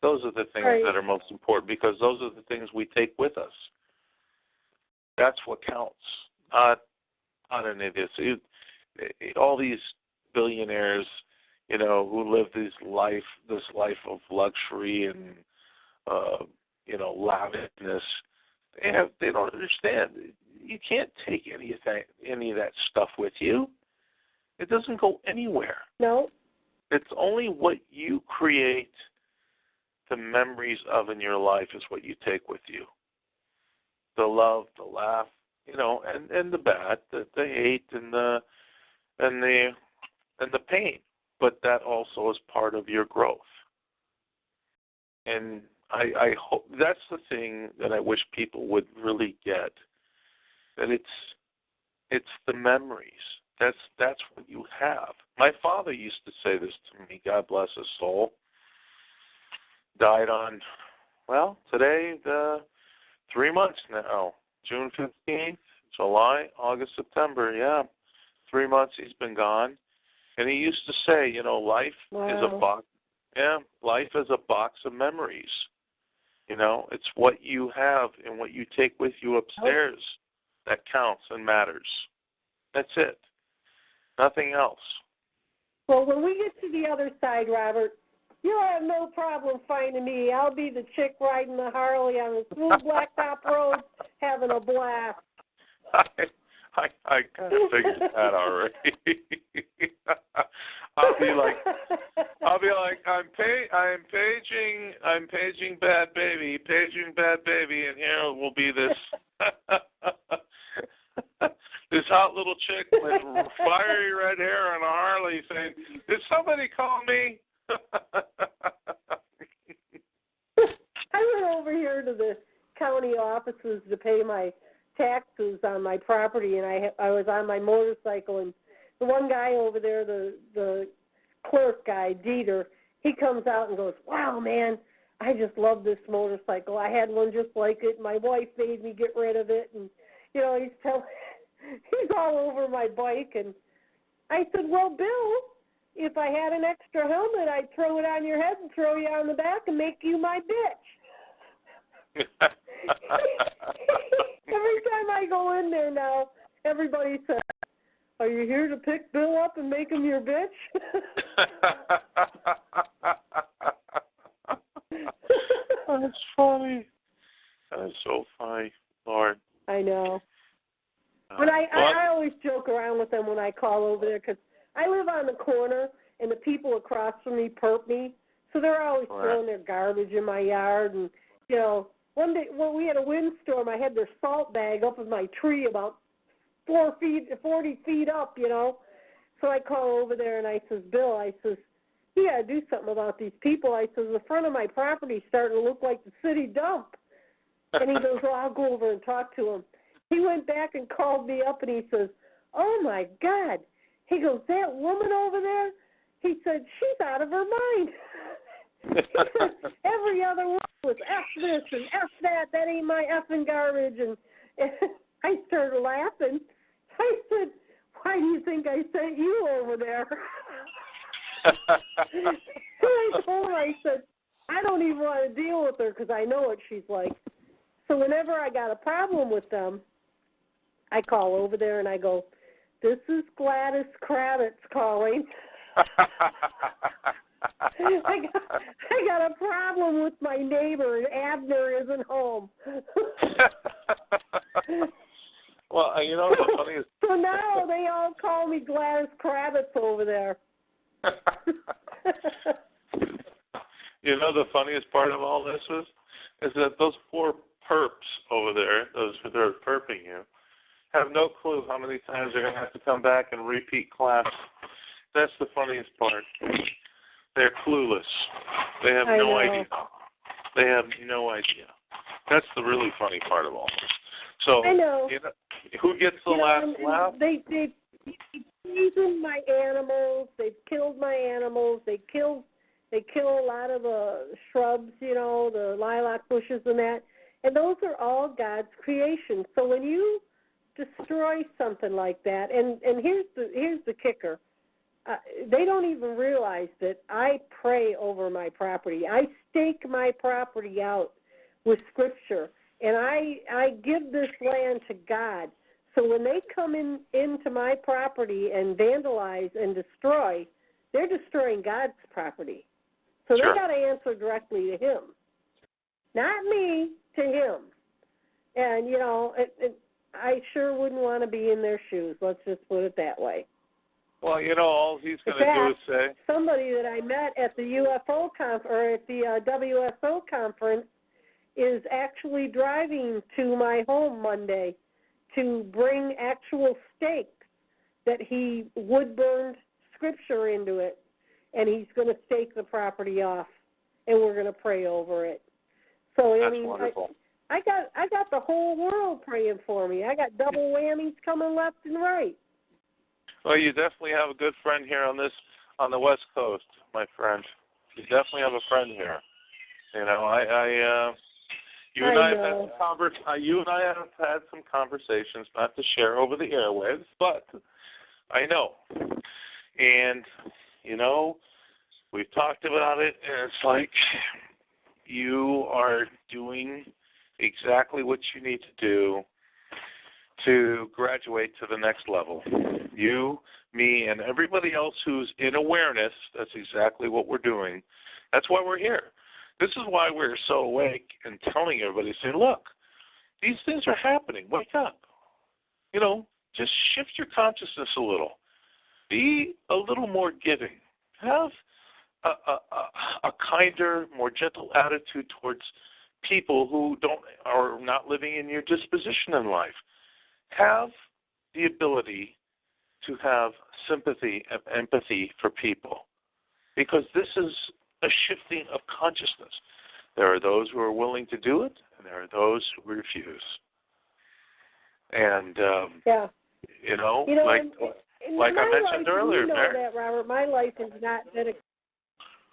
Those are the things that are most important, because those are the things we take with us. That's what counts. Not any of this. All these billionaires, who live this life of luxury and lavishness, they don't understand. You can't take any of that stuff with you. It doesn't go anywhere. No. It's only what you create the memories of in your life is what you take with you. The love, the laugh, and the bad, the hate and the pain. But that also is part of your growth. And I hope that's the thing that I wish people would really get. That it's the memories. That's what you have. My father used to say this to me, God bless his soul. Died on, today, 3 months now. June 15th, July, August, September, 3 months he's been gone. And he used to say, life is a box. Yeah, life is a box of memories. It's what you have and what you take with you upstairs that counts and matters. That's it. Nothing else. Well, when we get to the other side, Robert, you'll have no problem finding me. I'll be the chick riding the Harley on the smooth blacktop road, having a blast. I kind of figured that already. I'll be like, I'm paging Badbaby, and here will be this this hot little chick with fiery red hair and a Harley saying, "Did somebody call me?" I went over here to the county offices to pay my taxes on my property, and I was on my motorcycle, and the one guy over there, the clerk guy, Dieter, he comes out and goes, "Wow, man, I just love this motorcycle. I had one just like it. My wife made me get rid of it." And, he's all over my bike. And I said, "Well, Bill, if I had an extra helmet, I'd throw it on your head and throw you on the back and make you my bitch." Every time I go in there now, everybody says, "Are you here to pick Bill up and make him your bitch?" That's funny. That is so funny, Lord. I know. But I always joke around with them when I call over there, because I live on the corner, and the people across from me perp me, so they're always throwing their garbage in my yard. And, one day when we had a windstorm, I had their salt bag up in my tree about 40 feet up, So I call over there, and I says, "Bill," I says, "you got to do something about these people." I says, "The front of my property is starting to look like the city dump." And he goes, "Well, I'll go over and talk to him." He went back and called me up, and he says, "Oh, my God." He goes, "That woman over there," he said, "she's out of her mind." He said, "Every other word was F this and F that. That ain't my effing garbage." And I started laughing. I said, why do you think I sent you over there? I told her, I said, I don't even want to deal with her because I know what she's like. So whenever I got a problem with them, I call over there and I go, this is Gladys Kravitz calling. I got a problem with my neighbor and Abner isn't home. Well, you know, the funniest... So now they all call me Gladys Kravitz over there. You know, the funniest part of all this is that those poor perps over there, those who are perping you, have no clue how many times they're going to have to come back and repeat class. That's the funniest part. They're clueless. They have no idea. They have no idea. That's the really funny part of all this. So, I know. You know, who gets the last laugh? They've poisoned my animals. They've killed my animals. They kill a lot of the shrubs, you know, the lilac bushes and that. And those are all God's creations. So when you destroy something like that, and here's the kicker. They don't even realize that I pray over my property. I stake my property out with Scripture, and I give this land to God. So when they come into my property and vandalize and destroy, they're destroying God's property. So Sure. they got to answer directly to Him, not me, to Him. And, you know, I sure wouldn't want to be in their shoes. Let's just put it that way. Well, you know, all he's going to do is say... Somebody that I met at the UFO or at the WSO conference is actually driving to my home Monday to bring actual stakes that he wood-burned Scripture into it, and he's going to stake the property off, and we're going to pray over it. So, That's I mean, wonderful. I got the whole world praying for me. I got double whammies coming left and right. Well, you definitely have a good friend here on the West Coast, my friend. You definitely have a friend here. You know, you and I have had some conversations, not to share over the airwaves, but I know. And you know, we've talked about it, and it's like you are doing exactly what you need to do to graduate to the next level. You, me, and everybody else who's in awareness, that's exactly what we're doing. That's why we're here. This is why we're so awake and telling everybody, say, look, these things are happening. Wake up. You know, just shift your consciousness a little. Be a little more giving. Have a kinder, more gentle attitude towards people who are not living in your disposition in life. Have the ability to have sympathy and empathy for people, because this is a shifting of consciousness. There are those who are willing to do it, and there are those who refuse. And you know, like I mentioned earlier, you know that, Robert. My life has not been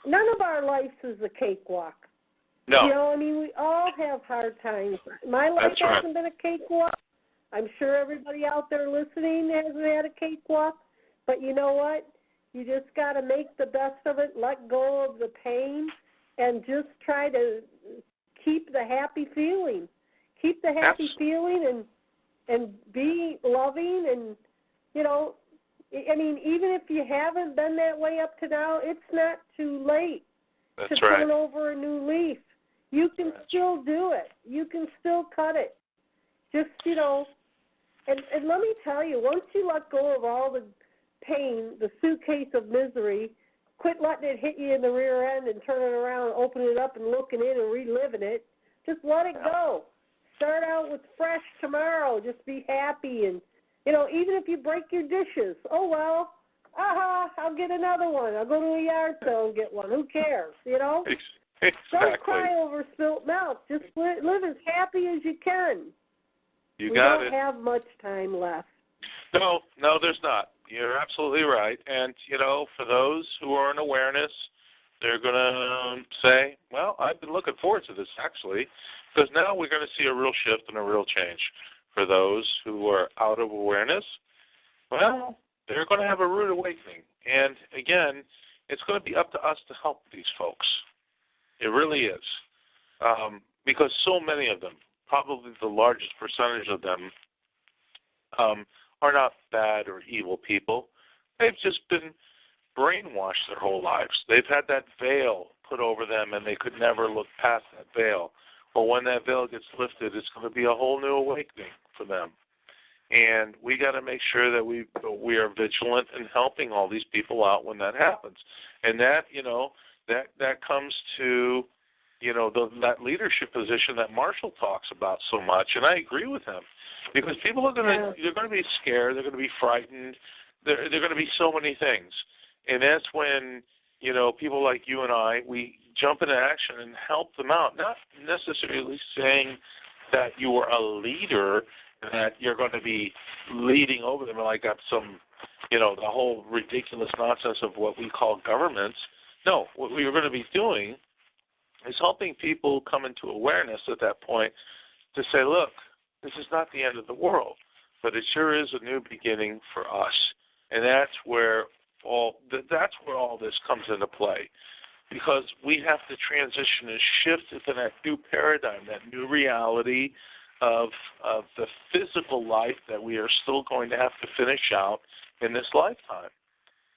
none of our lives is a cakewalk. No. You know, I mean, we all have hard times. My life hasn't been a cakewalk. I'm sure everybody out there listening hasn't had a cakewalk. But you know what? You just got to make the best of it, let go of the pain, and just try to keep the happy feeling. Keep the happy feeling and be loving. And, you know, I mean, even if you haven't been that way up to now, it's not too late to turn over a new leaf. You can still do it. You can still cut it. Just, you know, and let me tell you, once you let go of all the pain, the suitcase of misery, quit letting it hit you in the rear end and turning around, opening it up and looking in and reliving it. Just let it go. Start out with fresh tomorrow. Just be happy. And, you know, even if you break your dishes, oh, well, I'll get another one. I'll go to a yard sale and get one. Who cares, you know? Exactly. Don't cry over spilt milk. Just live as happy as you can. We don't have much time left. No, there's not. You're absolutely right. And, you know, for those who are in awareness, they're going to say, well, I've been looking forward to this, actually, because now we're going to see a real shift and a real change. For those who are out of awareness, well, they're going to have a rude awakening. And, again, it's going to be up to us to help these folks. It really is. Because so many of them, probably the largest percentage of them, are not bad or evil people. They've just been brainwashed their whole lives. They've had that veil put over them, and they could never look past that veil. Well, when that veil gets lifted, it's going to be a whole new awakening for them. And we got to make sure that we are vigilant in helping all these people out when that happens. And that, that comes to, that leadership position that Marshall talks about so much. And I agree with him, because people are they're going to be scared, they're going to be frightened, they're going to be so many things. And that's when, people like you and I, we jump into action and help them out, not necessarily saying that you are a leader, that you're going to be leading over them like some, the whole ridiculous nonsense of what we call governments. No, what we are going to be doing is helping people come into awareness at that point to say, look, this is not the end of the world, but it sure is a new beginning for us. And that's where all this comes into play, because we have to transition and shift into that new paradigm, that new reality of the physical life that we are still going to have to finish out in this lifetime.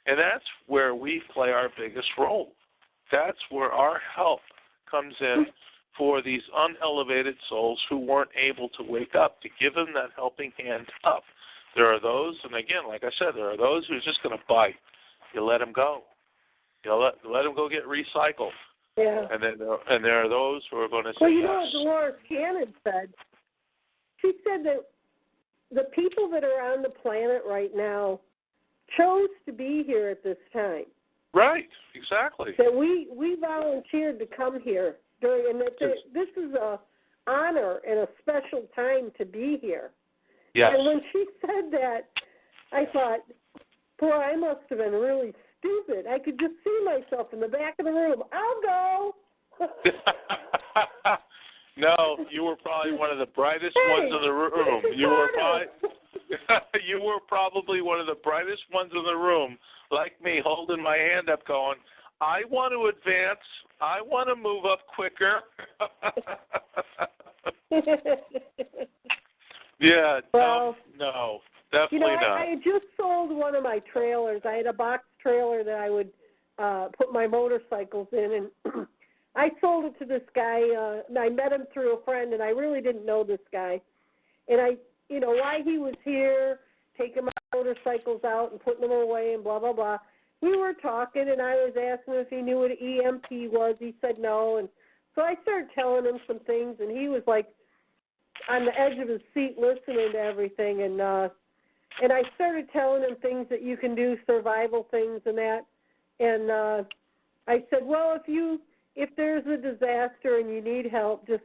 And that's where we play our biggest role. That's where our help comes in for these unelevated souls who weren't able to wake up, to give them that helping hand up. There are those, and again, like I said, there are those who are just going to bite. You let them go. You let them go get recycled. Yeah. And there are those who are going to say, well, you know what Dolores Cannon said? She said that the people that are on the planet right now chose to be here at this time. Right, exactly. That we volunteered to come here and that this is a honor and a special time to be here. Yes. And when she said that, I thought, boy, I must have been really stupid. I could just see myself in the back of the room. I'll go. No, you were probably one of the brightest ones in the room. You were probably one of the brightest ones in the room, like me, holding my hand up going, I want to advance. I want to move up quicker. Yeah, well, no, definitely not. I just sold one of my trailers. I had a box trailer that I would put my motorcycles in, and I sold it to this guy. I met him through a friend, and I really didn't know this guy. And while he was here, taking my motorcycles out and putting them away and blah, blah, blah, we were talking, and I was asking him if he knew what an EMP was. He said no. And so I started telling him some things, and he was like on the edge of his seat listening to everything. And I started telling him things that you can do, survival things and that. And I said, well, if there's a disaster and you need help, just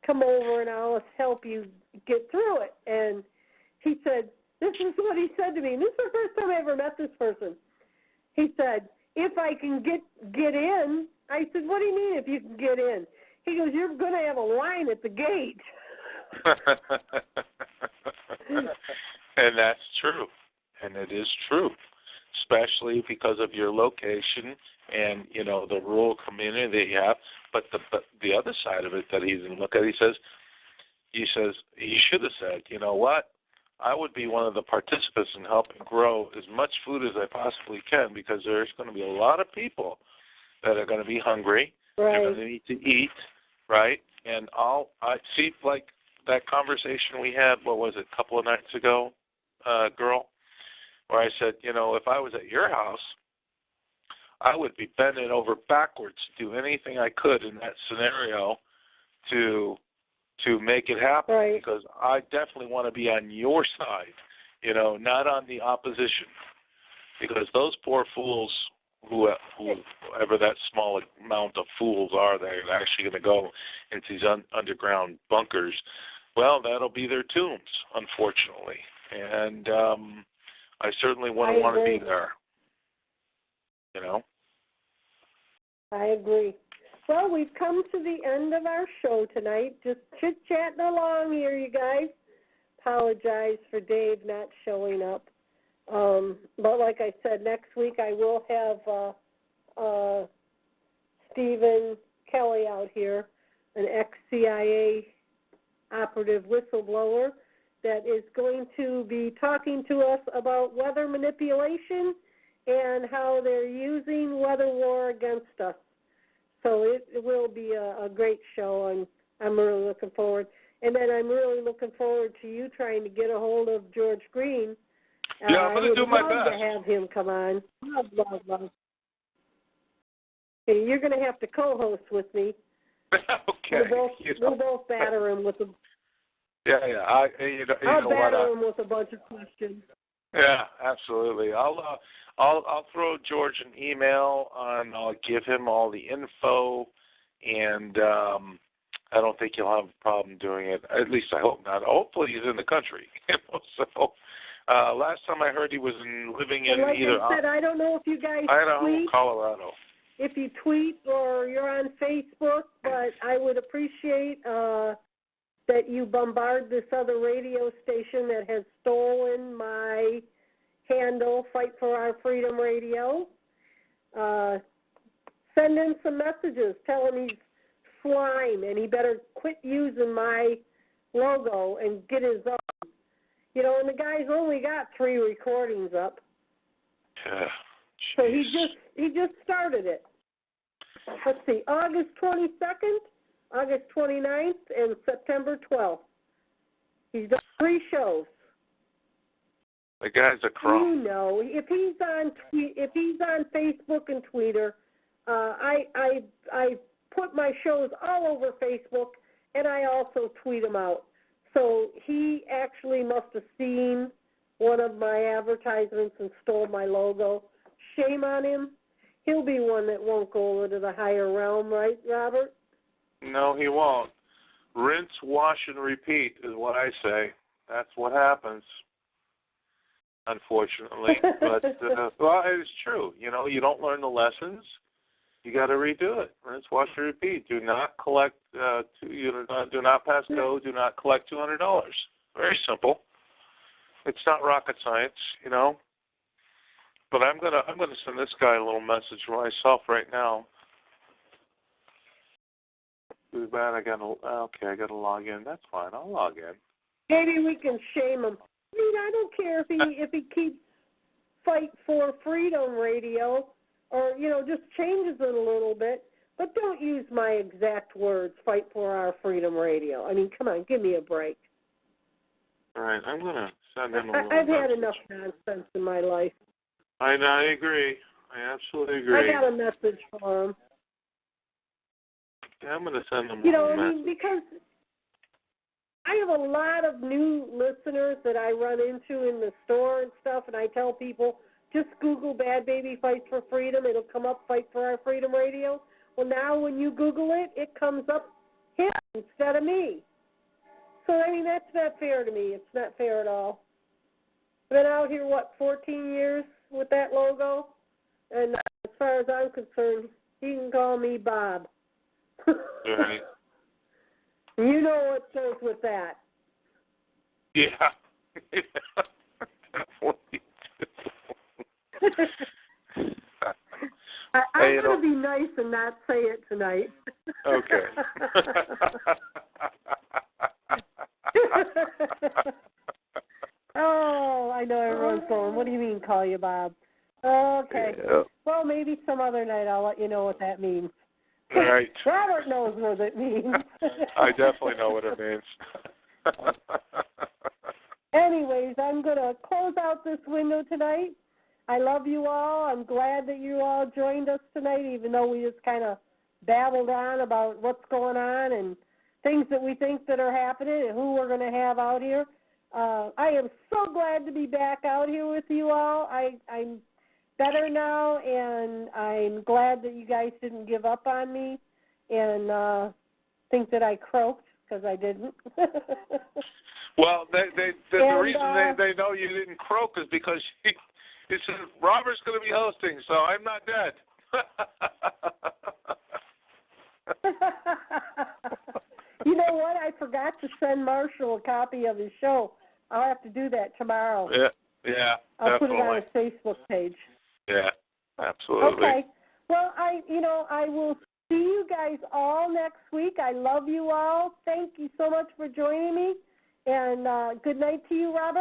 come over and I'll help you get through it. And he said, this is what he said to me. And this is the first time I ever met this person. He said, if I can get in. I said, what do you mean if you can get in? He goes, you're going to have a line at the gate. And that's true. And it is true, especially because of your location and, the rural community that you have. But the other side of it that he didn't look at, he says he should have said, you know what, I would be one of the participants in helping grow as much food as I possibly can, because there's going to be a lot of people that are going to be hungry. Right. They're going to need to eat, right? And I see, like that conversation we had, what was it, a couple of nights ago, girl, where I said, if I was at your house, I would be bending over backwards to do anything I could in that scenario to make it happen, right. Because I definitely want to be on your side, not on the opposition, because those poor fools, whoever that small amount of fools are that are actually going to go into these underground bunkers, well, that'll be their tombs, unfortunately. And I certainly wouldn't want to be there, I agree. Well, we've come to the end of our show tonight. Just chit-chatting along here, you guys. Apologize for Dave not showing up. But like I said, next week I will have Stephen Kelly out here, an ex-CIA operative whistleblower that is going to be talking to us about weather manipulation and how they're using weather war against us. So it will be a great show, and I'm really looking forward. And then I'm really looking forward to you trying to get a hold of George Green. Yeah, I'm going to do my best. I would love to have him come on. Love. Okay, you're going to have to co-host with me. Okay. We'll both batter him with a. Yeah. I'll batter him with a bunch of questions. Yeah, absolutely. I'll throw George an email and I'll give him all the info, and I don't think he'll have a problem doing it. At least I hope not. Hopefully he's in the country. So last time I heard he was living in like either. I said, I don't know if you guys tweet. Colorado. If you tweet or you're on Facebook, but I would appreciate that you bombard this other radio station that has stolen my handle, Fight for Our Freedom Radio. Send in some messages. Tell him he's slime and he better quit using my logo and get his own. You know, and the guy's only got 3 recordings up. So he just started it. Let's see, August 22nd, August 29th, and September 12th. He's done 3 shows. The guy's a crumb. You know, if he's on Facebook and Twitter, I put my shows all over Facebook, and I also tweet them out. So he actually must have seen one of my advertisements and stole my logo. Shame on him. He'll be one that won't go over to the higher realm, right, Robert? No, he won't. Rinse, wash, and repeat is what I say. That's what happens, unfortunately. But, well, it's true. You know, you don't learn the lessons. You got to redo it. Rinse, wash, and repeat. Do not collect. Do not pass go. Do not collect $200. Very simple. It's not rocket science, you know. But I'm gonna send this guy a little message for myself right now. Too bad I gotta log in. That's fine. I'll log in. Maybe we can shame him. I mean, I don't care if he keeps Fight for Freedom Radio, or just changes it a little bit. But don't use my exact words. Fight for Our Freedom Radio. I mean, come on, give me a break. All right, I'm gonna send him a little I've had message. enough nonsense in my life. I agree. I absolutely agree. I got a message for him. Yeah, I'm going to send him a message. I mean, because I have a lot of new listeners that I run into in the store and stuff, and I tell people, just Google Badbaby Fight for Freedom. It'll come up Fight for Our Freedom Radio. Well, now when you Google it, it comes up him instead of me. So, I mean, that's not fair to me. It's not fair at all. I've been out here, 14 years with that logo? And as far as I'm concerned, he can call me Bob. Right. You know what goes with that. Yeah. I'm going to be nice and not say it tonight. Okay. Oh, I know everyone's going, what do you mean call you Bob? Okay. Yeah. Well, maybe some other night I'll let you know what that means. All right. Robert knows what it means. I definitely know what it means. Anyways, I'm going to close out this window tonight. I love you all. I'm glad that you all joined us tonight, even though we just kind of babbled on about what's going on and things that we think that are happening and who we're going to have out here. I am so glad to be back out here with you all. I'm better now, and I'm glad that you guys didn't give up on me and think that I croaked, because I didn't. Well, the reason they know you didn't croak is because he said, Robert's going to be hosting, so I'm not dead. You know what? I forgot to send Marshall a copy of his show. I'll have to do that tomorrow. Yeah. I'll put it on Definitely. a Facebook page. Yeah, absolutely. Okay. Well, I will see you guys all next week. I love you all. Thank you so much for joining me. And good night to you, Robert.